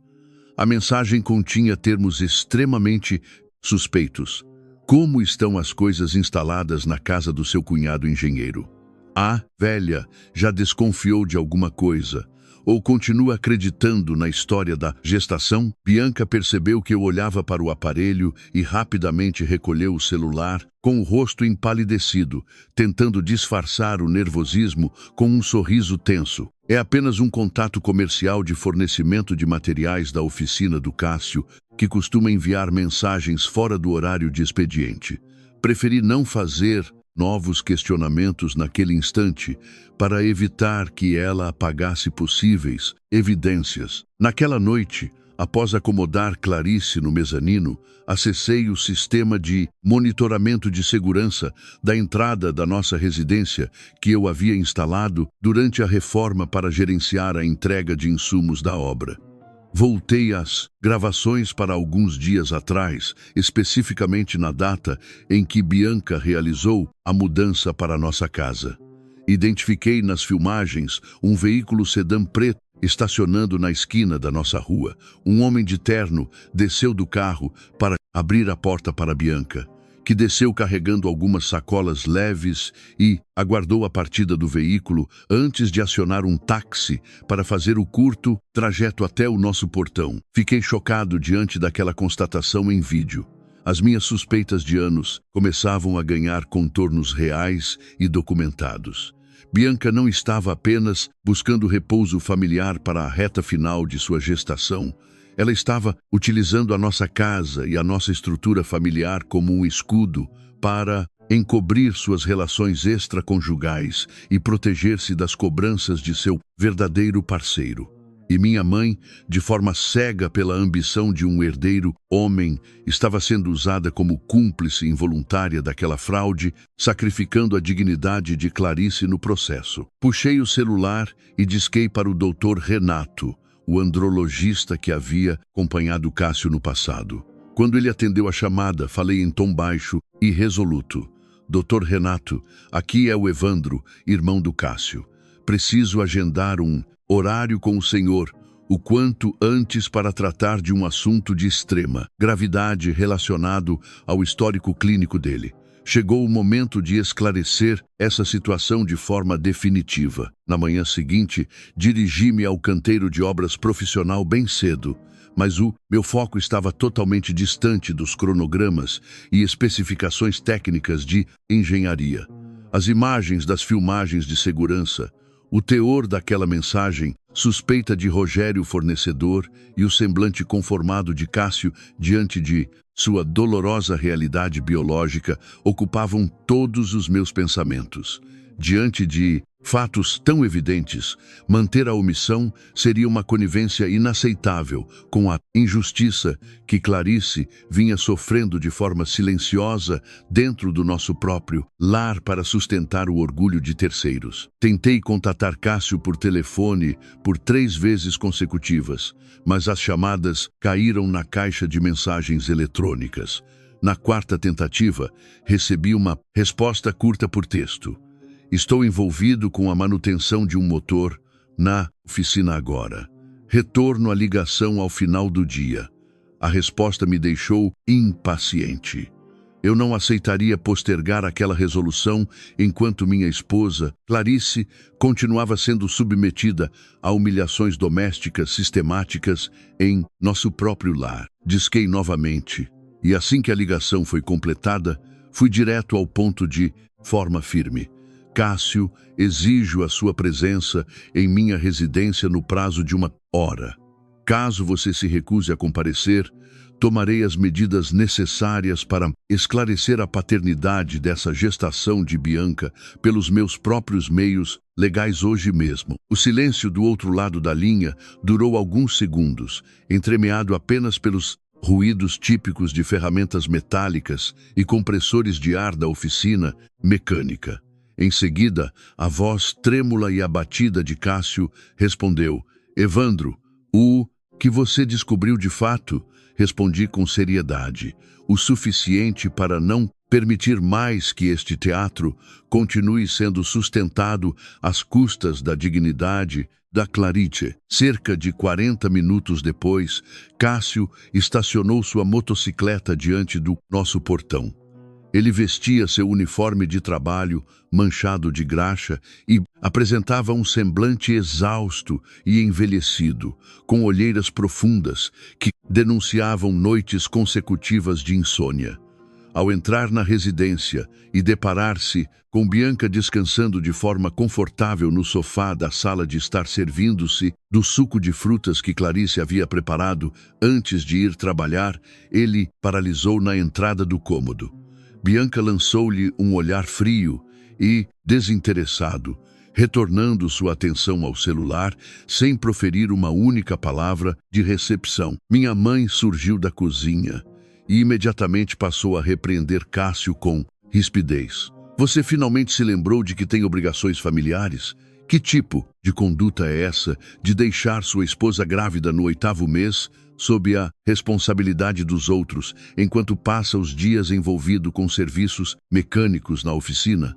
A mensagem continha termos extremamente suspeitos. Como estão as coisas instaladas na casa do seu cunhado engenheiro? A velha já desconfiou de alguma coisa, ou continua acreditando na história da gestação? Bianca percebeu que eu olhava para o aparelho e rapidamente recolheu o celular, com o rosto empalidecido, tentando disfarçar o nervosismo com um sorriso tenso. É apenas um contato comercial de fornecimento de materiais da oficina do Cássio, que costuma enviar mensagens fora do horário de expediente. Preferi não fazer novos questionamentos naquele instante para evitar que ela apagasse possíveis evidências. Naquela noite, após acomodar Clarice no mezanino, acessei o sistema de monitoramento de segurança da entrada da nossa residência que eu havia instalado durante a reforma para gerenciar a entrega de insumos da obra. Voltei às gravações para alguns dias atrás, especificamente na data em que Bianca realizou a mudança para nossa casa. Identifiquei nas filmagens um veículo sedã preto estacionando na esquina da nossa rua. Um homem de terno desceu do carro para abrir a porta para Bianca, que desceu carregando algumas sacolas leves e aguardou a partida do veículo antes de acionar um táxi para fazer o curto trajeto até o nosso portão. Fiquei chocado diante daquela constatação em vídeo. As minhas suspeitas de anos começavam a ganhar contornos reais e documentados. Bianca não estava apenas buscando repouso familiar para a reta final de sua gestação. Ela estava utilizando a nossa casa e a nossa estrutura familiar como um escudo para encobrir suas relações extraconjugais e proteger-se das cobranças de seu verdadeiro parceiro. E minha mãe, de forma cega pela ambição de um herdeiro homem, estava sendo usada como cúmplice involuntária daquela fraude, sacrificando a dignidade de Clarice no processo. Puxei o celular e disquei para o Dr. Renato, o andrologista que havia acompanhado Cássio no passado. Quando ele atendeu a chamada, falei em tom baixo e resoluto. Dr. Renato, aqui é o Evandro, irmão do Cássio. Preciso agendar um horário com o senhor, o quanto antes para tratar de um assunto de extrema gravidade relacionado ao histórico clínico dele. Chegou o momento de esclarecer essa situação de forma definitiva. Na manhã seguinte, dirigi-me ao canteiro de obras profissional bem cedo, mas o meu foco estava totalmente distante dos cronogramas e especificações técnicas de engenharia. As imagens das filmagens de segurança, o teor daquela mensagem, suspeita de Rogério Fornecedor e o semblante conformado de Cássio diante de sua dolorosa realidade biológica ocupavam todos os meus pensamentos. Diante de fatos tão evidentes, manter a omissão seria uma conivência inaceitável com a injustiça que Clarice vinha sofrendo de forma silenciosa dentro do nosso próprio lar para sustentar o orgulho de terceiros. Tentei contatar Cássio por telefone por 3 vezes consecutivas, mas as chamadas caíram na caixa de mensagens eletrônicas. Na 4ª tentativa, recebi uma resposta curta por texto. Estou envolvido com a manutenção de um motor na oficina agora. Retorno a ligação ao final do dia. A resposta me deixou impaciente. Eu não aceitaria postergar aquela resolução enquanto minha esposa, Clarice, continuava sendo submetida a humilhações domésticas sistemáticas em nosso próprio lar. Disquei novamente, e assim que a ligação foi completada, fui direto ao ponto de forma firme. Cássio, exijo a sua presença em minha residência no prazo de 1 hora. Caso você se recuse a comparecer, tomarei as medidas necessárias para esclarecer a paternidade dessa gestação de Bianca pelos meus próprios meios legais hoje mesmo. O silêncio do outro lado da linha durou alguns segundos, entremeado apenas pelos ruídos típicos de ferramentas metálicas e compressores de ar da oficina mecânica. Em seguida, a voz trêmula e abatida de Cássio respondeu: Evandro, o que você descobriu de fato? Respondi com seriedade, o suficiente para não permitir mais que este teatro continue sendo sustentado às custas da dignidade da Clarice. Cerca de 40 minutos depois, Cássio estacionou sua motocicleta diante do nosso portão. Ele vestia seu uniforme de trabalho, manchado de graxa, e apresentava um semblante exausto e envelhecido, com olheiras profundas que denunciavam noites consecutivas de insônia. Ao entrar na residência e deparar-se com Bianca descansando de forma confortável no sofá da sala de estar servindo-se do suco de frutas que Clarice havia preparado antes de ir trabalhar, ele paralisou na entrada do cômodo. Bianca lançou-lhe um olhar frio e desinteressado, retornando sua atenção ao celular sem proferir uma única palavra de recepção. Minha mãe surgiu da cozinha e imediatamente passou a repreender Cássio com rispidez. Você finalmente se lembrou de que tem obrigações familiares? Que tipo de conduta é essa de deixar sua esposa grávida no 8º mês sob a responsabilidade dos outros, enquanto passa os dias envolvido com serviços mecânicos na oficina?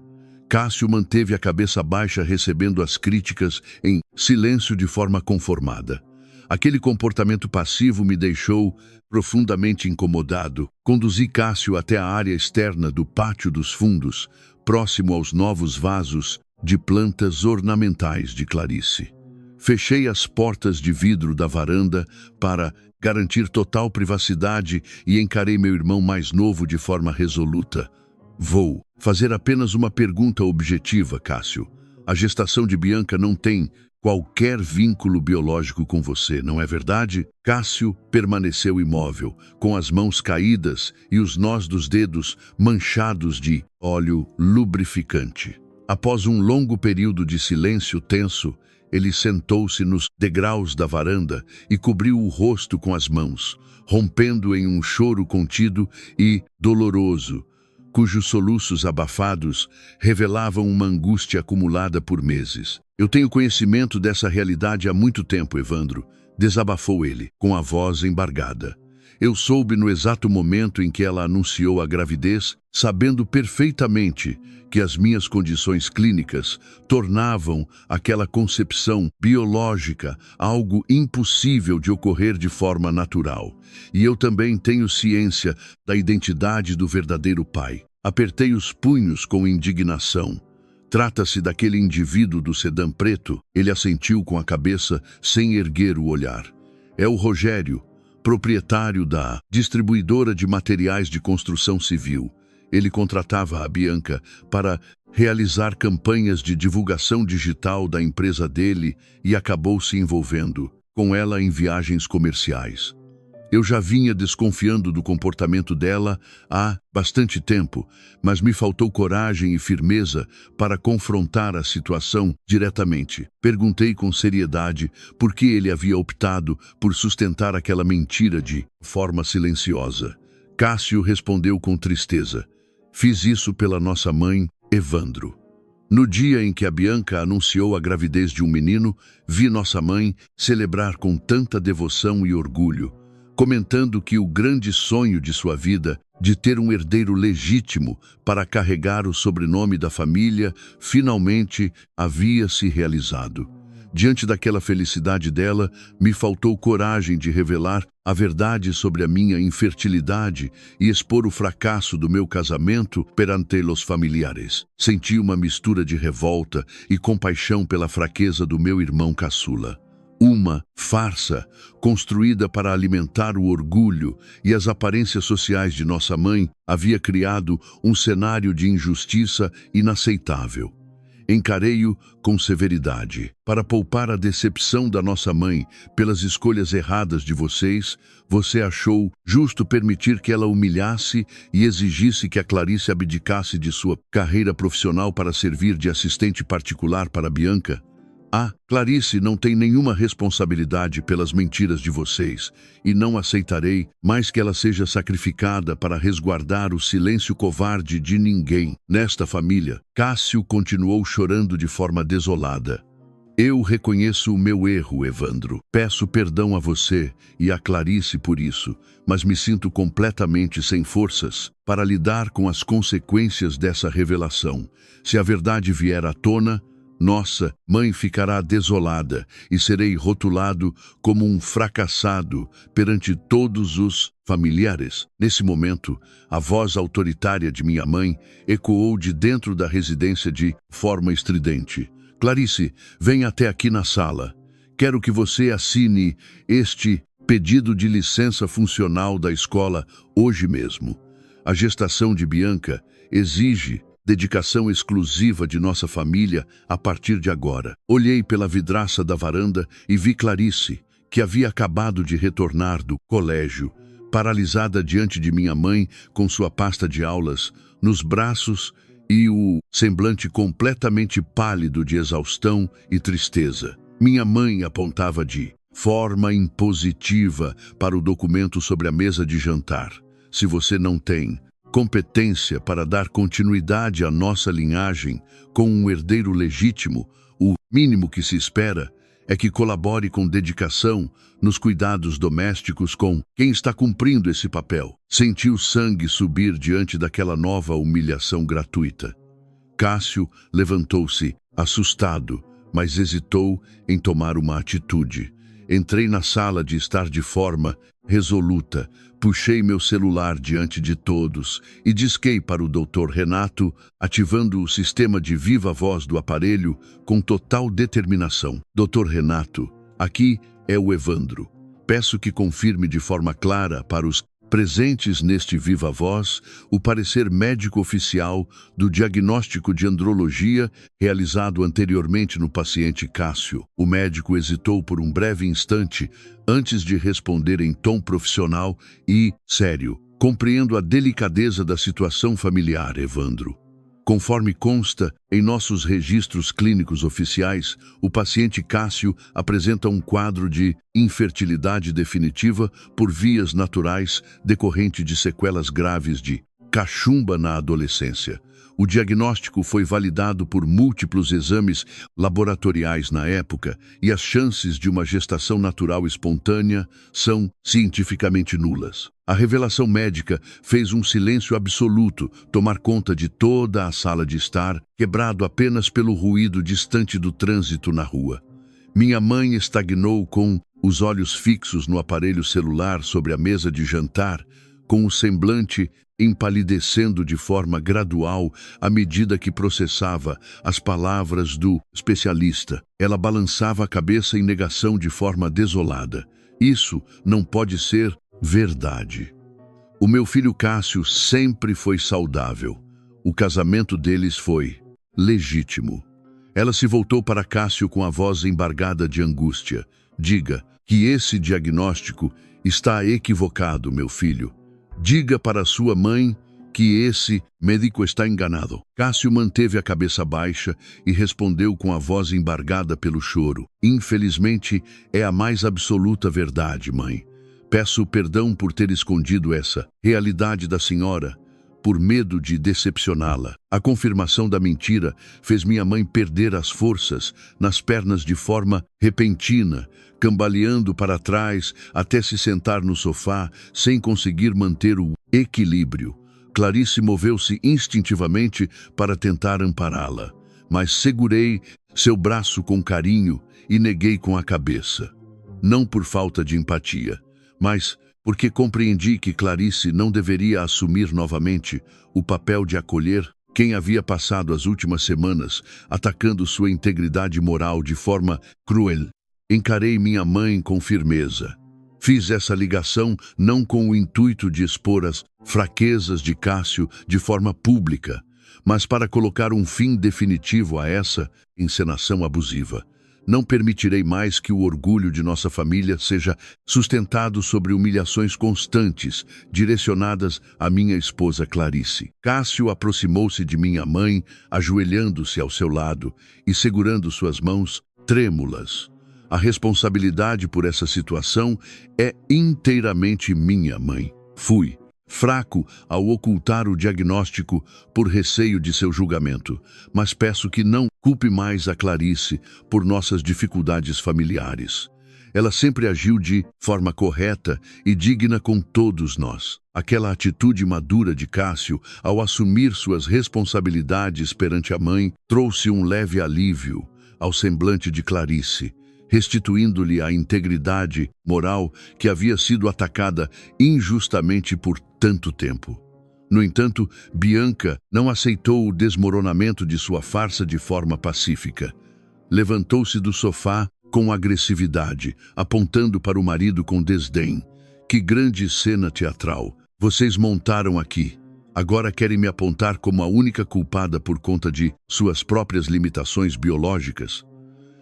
Cássio manteve a cabeça baixa, recebendo as críticas em silêncio de forma conformada. Aquele comportamento passivo me deixou profundamente incomodado. Conduzi Cássio até a área externa do pátio dos fundos, próximo aos novos vasos de plantas ornamentais de Clarice. Fechei as portas de vidro da varanda para garantir total privacidade e encarei meu irmão mais novo de forma resoluta. Vou fazer apenas uma pergunta objetiva, Cássio. A gestação de Bianca não tem qualquer vínculo biológico com você, não é verdade? Cássio permaneceu imóvel, com as mãos caídas e os nós dos dedos manchados de óleo lubrificante. Após um longo período de silêncio tenso, ele sentou-se nos degraus da varanda e cobriu o rosto com as mãos, rompendo em um choro contido e doloroso, cujos soluços abafados revelavam uma angústia acumulada por meses. Eu tenho conhecimento dessa realidade há muito tempo, Evandro, desabafou ele, com a voz embargada. Eu soube no exato momento em que ela anunciou a gravidez, sabendo perfeitamente que as minhas condições clínicas tornavam aquela concepção biológica algo impossível de ocorrer de forma natural. E eu também tenho ciência da identidade do verdadeiro pai. Apertei os punhos com indignação. Trata-se daquele indivíduo do sedã preto, ele assentiu com a cabeça sem erguer o olhar. É o Rogério, proprietário da distribuidora de materiais de construção civil. Ele contratava a Bianca para realizar campanhas de divulgação digital da empresa dele e acabou se envolvendo com ela em viagens comerciais. Eu já vinha desconfiando do comportamento dela há bastante tempo, mas me faltou coragem e firmeza para confrontar a situação diretamente. Perguntei com seriedade por que ele havia optado por sustentar aquela mentira de forma silenciosa. Cássio respondeu com tristeza. Fiz isso pela nossa mãe, Evandro. No dia em que a Bianca anunciou a gravidez de um menino, vi nossa mãe celebrar com tanta devoção e orgulho, comentando que o grande sonho de sua vida, de ter um herdeiro legítimo para carregar o sobrenome da família, finalmente havia se realizado. Diante daquela felicidade dela, me faltou coragem de revelar a verdade sobre a minha infertilidade e expor o fracasso do meu casamento perante os familiares. Senti uma mistura de revolta e compaixão pela fraqueza do meu irmão caçula. Uma farsa construída para alimentar o orgulho e as aparências sociais de nossa mãe havia criado um cenário de injustiça inaceitável. Encarei-o com severidade. Para poupar a decepção da nossa mãe pelas escolhas erradas de vocês, você achou justo permitir que ela humilhasse e exigisse que a Clarice abdicasse de sua carreira profissional para servir de assistente particular para Bianca? Clarice não tem nenhuma responsabilidade pelas mentiras de vocês e não aceitarei mais que ela seja sacrificada para resguardar o silêncio covarde de ninguém nesta família. Cássio continuou chorando de forma desolada. Eu reconheço o meu erro, Evandro. Peço perdão a você e a Clarice por isso, mas me sinto completamente sem forças para lidar com as consequências dessa revelação. Se a verdade vier à tona, nossa mãe ficará desolada e serei rotulado como um fracassado perante todos os familiares. Nesse momento, a voz autoritária de minha mãe ecoou de dentro da residência de forma estridente. Clarice, venha até aqui na sala. Quero que você assine este pedido de licença funcional da escola hoje mesmo. A gestação de Bianca exige dedicação exclusiva de nossa família a partir de agora. Olhei pela vidraça da varanda e vi Clarice, que havia acabado de retornar do colégio, paralisada diante de minha mãe com sua pasta de aulas nos braços e o semblante completamente pálido de exaustão e tristeza. Minha mãe apontava de forma impositiva para o documento sobre a mesa de jantar. Se você não tem competência para dar continuidade à nossa linhagem com um herdeiro legítimo, o mínimo que se espera é que colabore com dedicação nos cuidados domésticos com quem está cumprindo esse papel. Senti o sangue subir diante daquela nova humilhação gratuita. Cássio levantou-se, assustado, mas hesitou em tomar uma atitude. Entrei na sala de estar de forma resoluta, puxei meu celular diante de todos e disquei para o Dr. Renato, ativando o sistema de viva voz do aparelho com total determinação. Dr. Renato, aqui é o Evandro. Peço que confirme de forma clara para os presentes neste viva voz o parecer médico oficial do diagnóstico de andrologia realizado anteriormente no paciente Cássio. O médico hesitou por um breve instante antes de responder em tom profissional e sério. Compreendo a delicadeza da situação familiar, Evandro. Conforme consta em nossos registros clínicos oficiais, o paciente Cássio apresenta um quadro de infertilidade definitiva por vias naturais decorrente de sequelas graves de cachumba na adolescência. O diagnóstico foi validado por múltiplos exames laboratoriais na época e as chances de uma gestação natural espontânea são cientificamente nulas. A revelação médica fez um silêncio absoluto tomar conta de toda a sala de estar, quebrado apenas pelo ruído distante do trânsito na rua. Minha mãe estagnou com os olhos fixos no aparelho celular sobre a mesa de jantar, com o semblante empalidecendo de forma gradual à medida que processava as palavras do especialista. Ela balançava a cabeça em negação de forma desolada. Isso não pode ser verdade. O meu filho Cássio sempre foi saudável. O casamento deles foi legítimo. Ela se voltou para Cássio com a voz embargada de angústia. Diga que esse diagnóstico está equivocado, meu filho. Diga para sua mãe que esse médico está enganado. Cássio manteve a cabeça baixa e respondeu com a voz embargada pelo choro. Infelizmente, é a mais absoluta verdade, mãe. Peço perdão por ter escondido essa realidade da senhora, por medo de decepcioná-la. A confirmação da mentira fez minha mãe perder as forças nas pernas de forma repentina, cambaleando para trás até se sentar no sofá sem conseguir manter o equilíbrio. Clarice moveu-se instintivamente para tentar ampará-la, mas segurei seu braço com carinho e neguei com a cabeça. Não por falta de empatia, mas porque compreendi que Clarice não deveria assumir novamente o papel de acolher quem havia passado as últimas semanas atacando sua integridade moral de forma cruel. Encarei minha mãe com firmeza. Fiz essa ligação não com o intuito de expor as fraquezas de Cássio de forma pública, mas para colocar um fim definitivo a essa encenação abusiva. Não permitirei mais que o orgulho de nossa família seja sustentado sobre humilhações constantes, direcionadas à minha esposa Clarice. Cássio aproximou-se de minha mãe, ajoelhando-se ao seu lado e segurando suas mãos trêmulas. A responsabilidade por essa situação é inteiramente minha, mãe. Fui fraco ao ocultar o diagnóstico por receio de seu julgamento, mas peço que não culpe mais a Clarice por nossas dificuldades familiares. Ela sempre agiu de forma correta e digna com todos nós. Aquela atitude madura de Cássio, ao assumir suas responsabilidades perante a mãe, trouxe um leve alívio ao semblante de Clarice, restituindo-lhe a integridade moral que havia sido atacada injustamente por tanto tempo. No entanto, Bianca não aceitou o desmoronamento de sua farsa de forma pacífica. Levantou-se do sofá com agressividade, apontando para o marido com desdém. Que grande cena teatral! Vocês montaram aqui. Agora querem me apontar como a única culpada por conta de suas próprias limitações biológicas?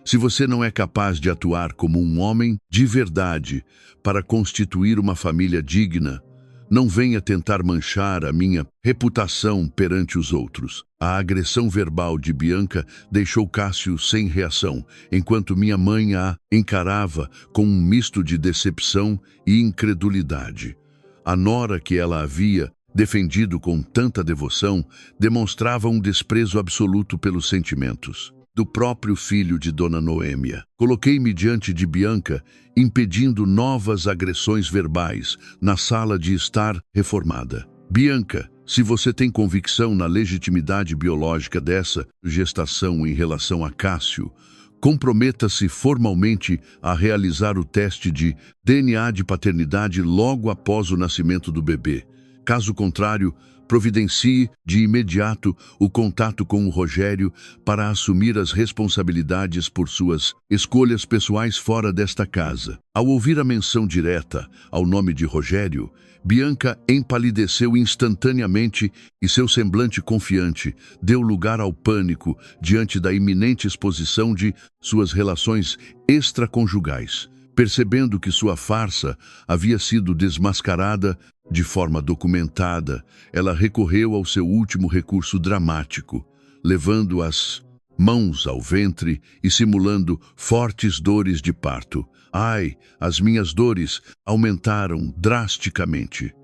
Se você não é capaz de atuar como um homem de verdade para constituir uma família digna, não venha tentar manchar a minha reputação perante os outros. A agressão verbal de Bianca deixou Cássio sem reação, enquanto minha mãe a encarava com um misto de decepção e incredulidade. A nora que ela havia defendido com tanta devoção demonstrava um desprezo absoluto pelos sentimentos do próprio filho de Dona Noêmia. Coloquei-me diante de Bianca, impedindo novas agressões verbais na sala de estar reformada. Bianca, se você tem convicção na legitimidade biológica dessa gestação em relação a Cássio, comprometa-se formalmente a realizar o teste de DNA de paternidade logo após o nascimento do bebê. Caso contrário, providencie de imediato o contato com o Rogério para assumir as responsabilidades por suas escolhas pessoais fora desta casa. Ao ouvir a menção direta ao nome de Rogério, Bianca empalideceu instantaneamente e seu semblante confiante deu lugar ao pânico diante da iminente exposição de suas relações extraconjugais. Percebendo que sua farsa havia sido desmascarada de forma documentada, ela recorreu ao seu último recurso dramático, levando as mãos ao ventre e simulando fortes dores de parto. Ai, as minhas dores aumentaram drasticamente.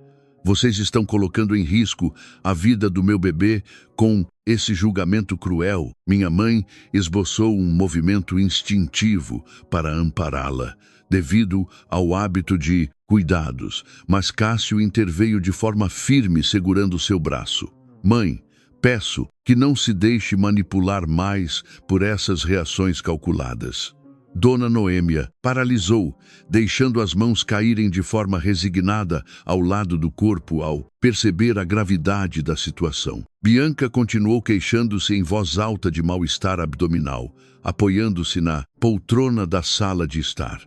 Vocês estão colocando em risco a vida do meu bebê com esse julgamento cruel. Minha mãe esboçou um movimento instintivo para ampará-la, devido ao hábito de cuidados, mas Cássio interveio de forma firme, segurando seu braço. Mãe, peço que não se deixe manipular mais por essas reações calculadas. Dona Noêmia paralisou, deixando as mãos caírem de forma resignada ao lado do corpo ao perceber a gravidade da situação. Bianca continuou queixando-se em voz alta de mal-estar abdominal, apoiando-se na poltrona da sala de estar.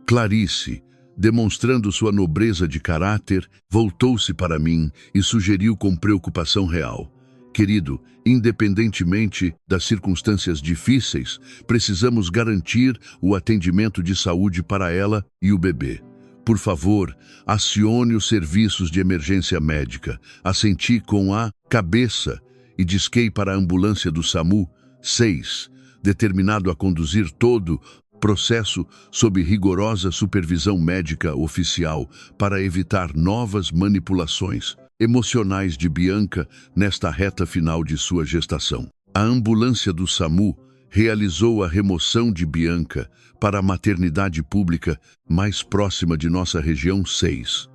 Clarice, demonstrando sua nobreza de caráter, voltou-se para mim e sugeriu com preocupação real: querido, independentemente das circunstâncias difíceis, precisamos garantir o atendimento de saúde para ela e o bebê. Por favor, acione os serviços de emergência médica. Assenti com a cabeça e disquei para a ambulância do SAMU 6, determinado a conduzir todo processo sob rigorosa supervisão médica oficial para evitar novas manipulações emocionais de Bianca nesta reta final de sua gestação. A ambulância do SAMU realizou a remoção de Bianca para a maternidade pública mais próxima de nossa região 6.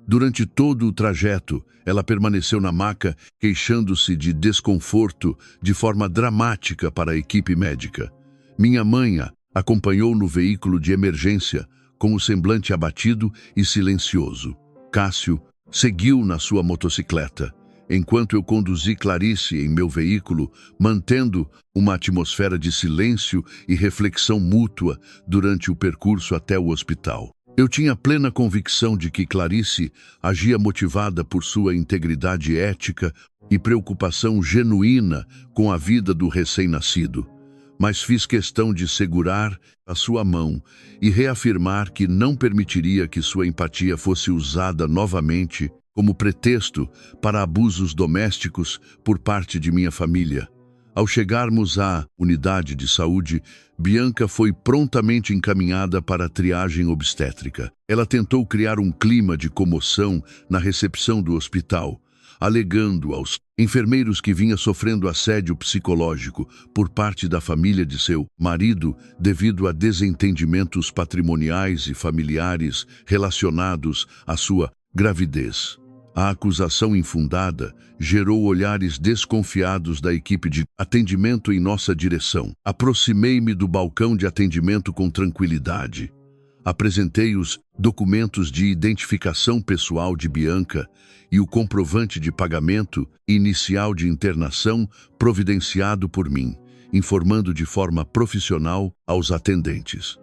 Durante todo o trajeto, ela permaneceu na maca, queixando-se de desconforto de forma dramática para a equipe médica. Minha mãe a acompanhou no veículo de emergência, com o semblante abatido e silencioso. Cássio seguiu na sua motocicleta, enquanto eu conduzi Clarice em meu veículo, mantendo uma atmosfera de silêncio e reflexão mútua durante o percurso até o hospital. Eu tinha plena convicção de que Clarice agia motivada por sua integridade ética e preocupação genuína com a vida do recém-nascido, mas fiz questão de segurar a sua mão e reafirmar que não permitiria que sua empatia fosse usada novamente como pretexto para abusos domésticos por parte de minha família. Ao chegarmos à unidade de saúde, Bianca foi prontamente encaminhada para a triagem obstétrica. Ela tentou criar um clima de comoção na recepção do hospital, alegando aos enfermeiros que vinha sofrendo assédio psicológico por parte da família de seu marido devido a desentendimentos patrimoniais e familiares relacionados à sua gravidez. A acusação infundada gerou olhares desconfiados da equipe de atendimento em nossa direção. Aproximei-me do balcão de atendimento com tranquilidade. Apresentei os documentos de identificação pessoal de Bianca e o comprovante de pagamento inicial de internação providenciado por mim, informando de forma profissional aos atendentes.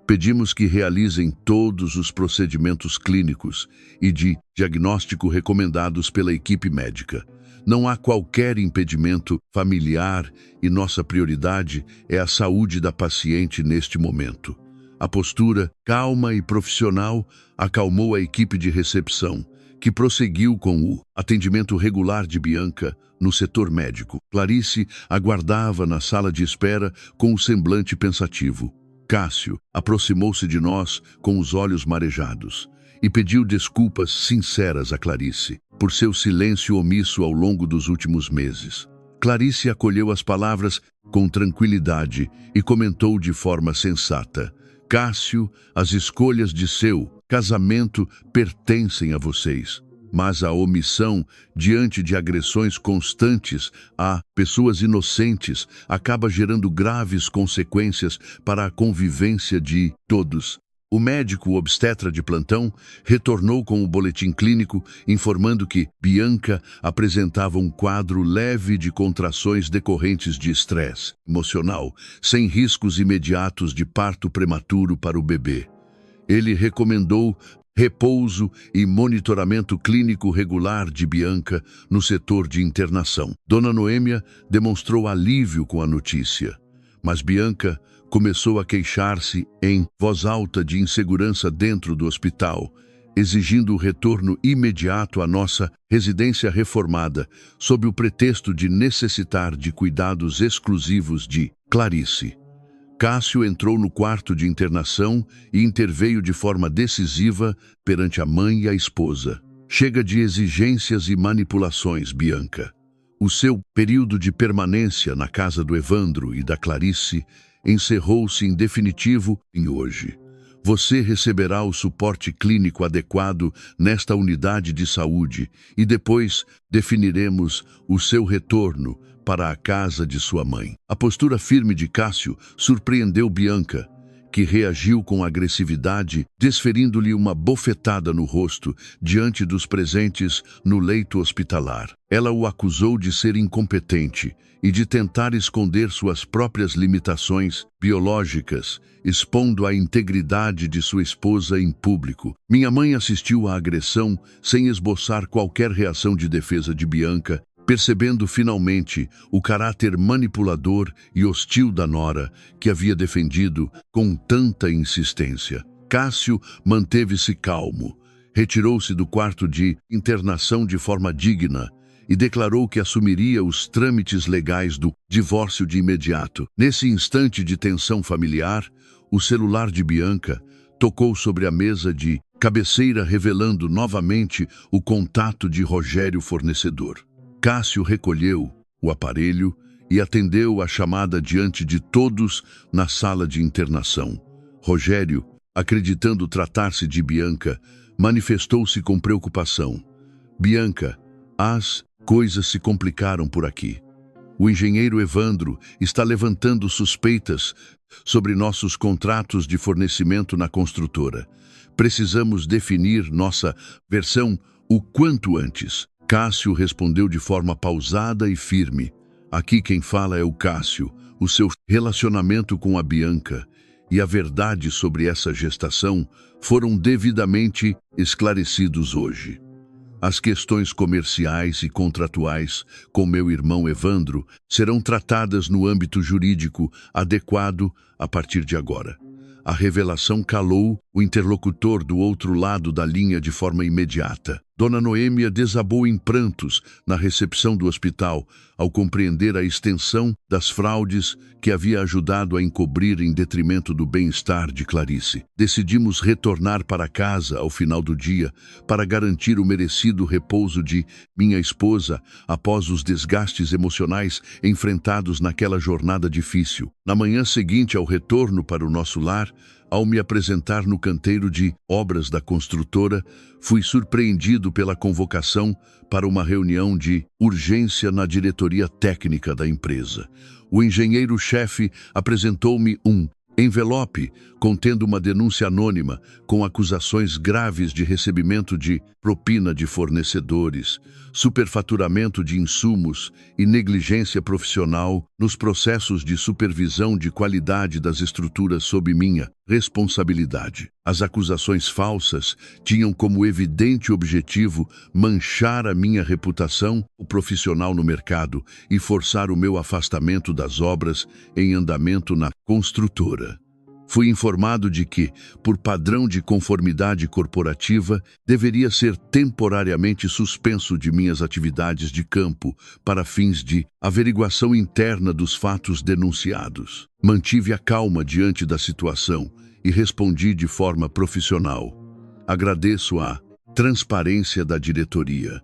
Pedimos que realizem todos os procedimentos clínicos e de diagnóstico recomendados pela equipe médica. Não há qualquer impedimento familiar e nossa prioridade é a saúde da paciente neste momento. A postura calma e profissional acalmou a equipe de recepção, que prosseguiu com o atendimento regular de Bianca no setor médico. Clarice aguardava na sala de espera com um semblante pensativo. Cássio aproximou-se de nós com os olhos marejados e pediu desculpas sinceras a Clarice por seu silêncio omisso ao longo dos últimos meses. Clarice acolheu as palavras com tranquilidade e comentou de forma sensata: Cássio, as escolhas de seu casamento pertencem a vocês, mas a omissão diante de agressões constantes a pessoas inocentes acaba gerando graves consequências para a convivência de todos. O médico obstetra de plantão retornou com o boletim clínico informando que Bianca apresentava um quadro leve de contrações decorrentes de estresse emocional, sem riscos imediatos de parto prematuro para o bebê. Ele recomendou repouso e monitoramento clínico regular de Bianca no setor de internação. Dona Noêmia demonstrou alívio com a notícia, mas Bianca começou a queixar-se em voz alta de insegurança dentro do hospital, exigindo o retorno imediato à nossa residência reformada, sob o pretexto de necessitar de cuidados exclusivos de Clarice. Cássio entrou no quarto de internação e interveio de forma decisiva perante a mãe e a esposa. Chega de exigências e manipulações, Bianca. O seu período de permanência na casa do Evandro e da Clarice encerrou-se em definitivo em hoje. Você receberá o suporte clínico adequado nesta unidade de saúde e depois definiremos o seu retorno para a casa de sua mãe. A postura firme de Cássio surpreendeu Bianca, que reagiu com agressividade, desferindo-lhe uma bofetada no rosto diante dos presentes no leito hospitalar. Ela o acusou de ser incompetente e de tentar esconder suas próprias limitações biológicas, expondo a integridade de sua esposa em público. Minha mãe assistiu à agressão sem esboçar qualquer reação de defesa de Bianca, percebendo finalmente o caráter manipulador e hostil da nora que havia defendido com tanta insistência. Cássio manteve-se calmo, retirou-se do quarto de internação de forma digna e declarou que assumiria os trâmites legais do divórcio de imediato. Nesse instante de tensão familiar, o celular de Bianca tocou sobre a mesa de cabeceira, revelando novamente o contato de Rogério, fornecedor. Cássio recolheu o aparelho e atendeu a chamada diante de todos na sala de internação. Rogério, acreditando tratar-se de Bianca, manifestou-se com preocupação. Bianca, as coisas se complicaram por aqui. O engenheiro Evandro está levantando suspeitas sobre nossos contratos de fornecimento na construtora. Precisamos definir nossa versão o quanto antes. Cássio respondeu de forma pausada e firme. Aqui quem fala é o Cássio. O seu relacionamento com a Bianca e a verdade sobre essa gestação foram devidamente esclarecidos hoje. As questões comerciais e contratuais com meu irmão Evandro serão tratadas no âmbito jurídico adequado a partir de agora. A revelação calou o interlocutor do outro lado da linha de forma imediata. Dona Noêmia desabou em prantos na recepção do hospital ao compreender a extensão das fraudes que havia ajudado a encobrir em detrimento do bem-estar de Clarice. Decidimos retornar para casa ao final do dia para garantir o merecido repouso de minha esposa após os desgastes emocionais enfrentados naquela jornada difícil. Na manhã seguinte ao retorno para o nosso lar, ao me apresentar no canteiro de obras da construtora, fui surpreendido pela convocação para uma reunião de urgência na diretoria técnica da empresa. O engenheiro-chefe apresentou-me um envelope contendo uma denúncia anônima com acusações graves de recebimento de propina de fornecedores, superfaturamento de insumos e negligência profissional nos processos de supervisão de qualidade das estruturas sob minha responsabilidade. As acusações falsas tinham como evidente objetivo manchar a minha reputação profissional no mercado e forçar o meu afastamento das obras em andamento na construtora. Fui informado de que, por padrão de conformidade corporativa, deveria ser temporariamente suspenso de minhas atividades de campo para fins de averiguação interna dos fatos denunciados. Mantive a calma diante da situação e respondi de forma profissional. Agradeço a transparência da diretoria,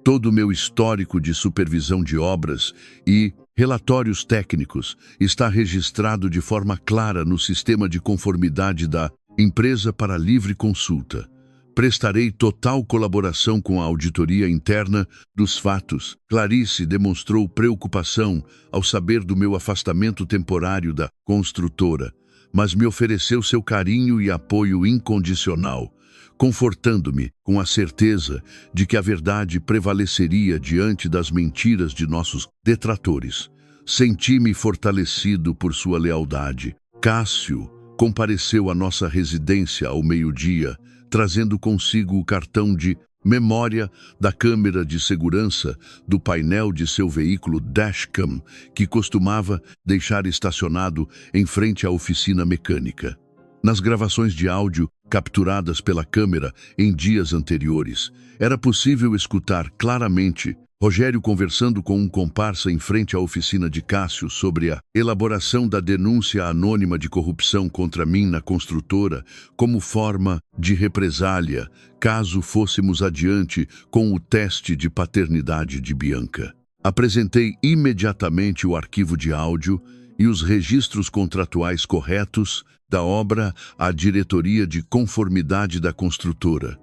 todo o meu histórico de supervisão de obras e relatórios técnicos está registrado de forma clara no sistema de conformidade da empresa para livre consulta. Prestarei total colaboração com a auditoria interna dos fatos. Clarice demonstrou preocupação ao saber do meu afastamento temporário da construtora, mas me ofereceu seu carinho e apoio incondicional, confortando-me com a certeza de que a verdade prevaleceria diante das mentiras de nossos detratores. Senti-me fortalecido por sua lealdade. Cássio compareceu à nossa residência ao meio-dia, trazendo consigo o cartão de memória da câmera de segurança do painel de seu veículo dashcam, que costumava deixar estacionado em frente à oficina mecânica. Nas gravações de áudio capturadas pela câmera em dias anteriores, era possível escutar claramente Rogério conversando com um comparsa em frente à oficina de Cássio sobre a elaboração da denúncia anônima de corrupção contra mim na construtora como forma de represália, caso fôssemos adiante com o teste de paternidade de Bianca. Apresentei imediatamente o arquivo de áudio e os registros contratuais corretos da obra à diretoria de conformidade da construtora.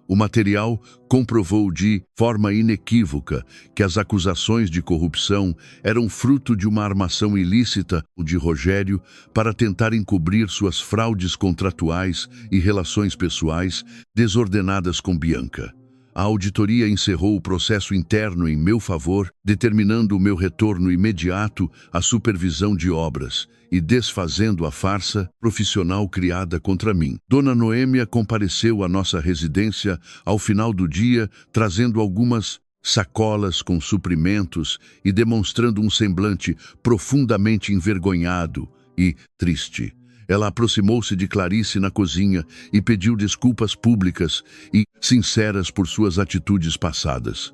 O material comprovou de forma inequívoca que as acusações de corrupção eram fruto de uma armação ilícita de Rogério para tentar encobrir suas fraudes contratuais e relações pessoais desordenadas com Bianca. A auditoria encerrou o processo interno em meu favor, determinando o meu retorno imediato à supervisão de obras e desfazendo a farsa profissional criada contra mim. Dona Noêmia compareceu à nossa residência ao final do dia, trazendo algumas sacolas com suprimentos e demonstrando um semblante profundamente envergonhado e triste. Ela aproximou-se de Clarice na cozinha e pediu desculpas públicas e sinceras por suas atitudes passadas.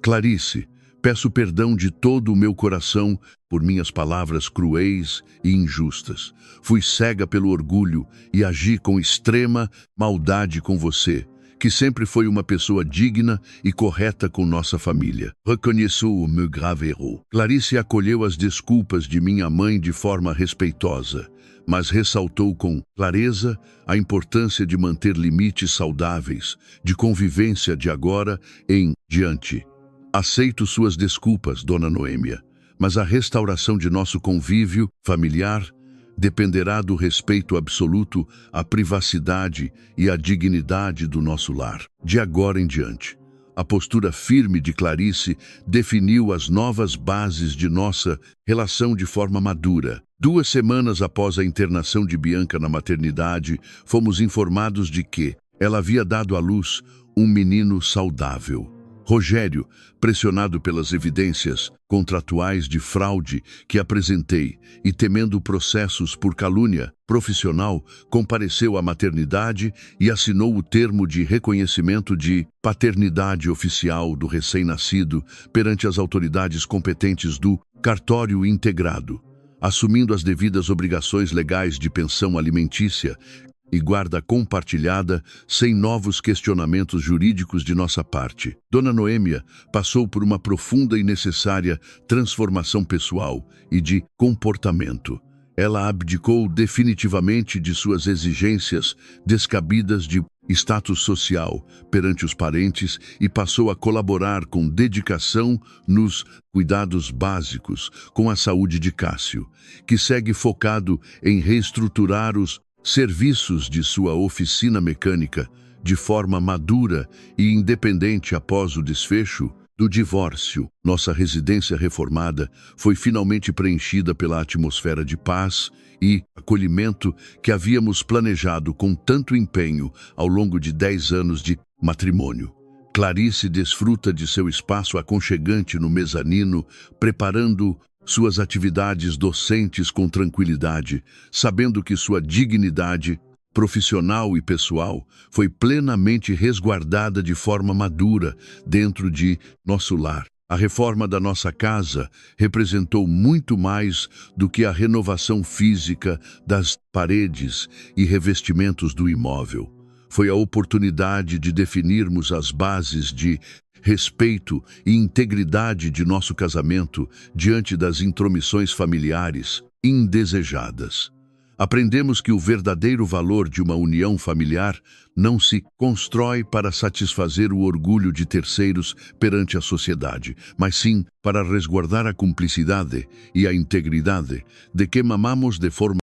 Clarice, peço perdão de todo o meu coração por minhas palavras cruéis e injustas. Fui cega pelo orgulho e agi com extrema maldade com você, que sempre foi uma pessoa digna e correta com nossa família. Reconheço o meu grave erro. Clarice acolheu as desculpas de minha mãe de forma respeitosa, mas ressaltou com clareza a importância de manter limites saudáveis de convivência de agora em diante. Aceito suas desculpas, Dona Noêmia, mas a restauração de nosso convívio familiar dependerá do respeito absoluto à privacidade e à dignidade do nosso lar. De agora em diante, a postura firme de Clarice definiu as novas bases de nossa relação de forma madura. 2 semanas após a internação de Bianca na maternidade, fomos informados de que ela havia dado à luz um menino saudável. Rogério, pressionado pelas evidências contratuais de fraude que apresentei e temendo processos por calúnia profissional, compareceu à maternidade e assinou o termo de reconhecimento de paternidade oficial do recém-nascido perante as autoridades competentes do cartório integrado, assumindo as devidas obrigações legais de pensão alimentícia e guarda compartilhada, sem novos questionamentos jurídicos de nossa parte. Dona Noêmia passou por uma profunda e necessária transformação pessoal e de comportamento. Ela abdicou definitivamente de suas exigências descabidas de status social perante os parentes e passou a colaborar com dedicação nos cuidados básicos com a saúde de Cássio, que segue focado em reestruturar os serviços de sua oficina mecânica de forma madura e independente após o desfecho do divórcio. Nossa residência reformada foi finalmente preenchida pela atmosfera de paz e acolhimento que havíamos planejado com tanto empenho ao longo de 10 anos de matrimônio. Clarice desfruta de seu espaço aconchegante no mezanino, preparando suas atividades docentes com tranquilidade, sabendo que sua dignidade profissional e pessoal foi plenamente resguardada de forma madura dentro de nosso lar. A reforma da nossa casa representou muito mais do que a renovação física das paredes e revestimentos do imóvel. Foi a oportunidade de definirmos as bases de respeito e integridade de nosso casamento diante das intromissões familiares indesejadas. Aprendemos que o verdadeiro valor de uma união familiar não se constrói para satisfazer o orgulho de terceiros perante a sociedade, mas sim para resguardar a cumplicidade e a integridade de que mamamos de forma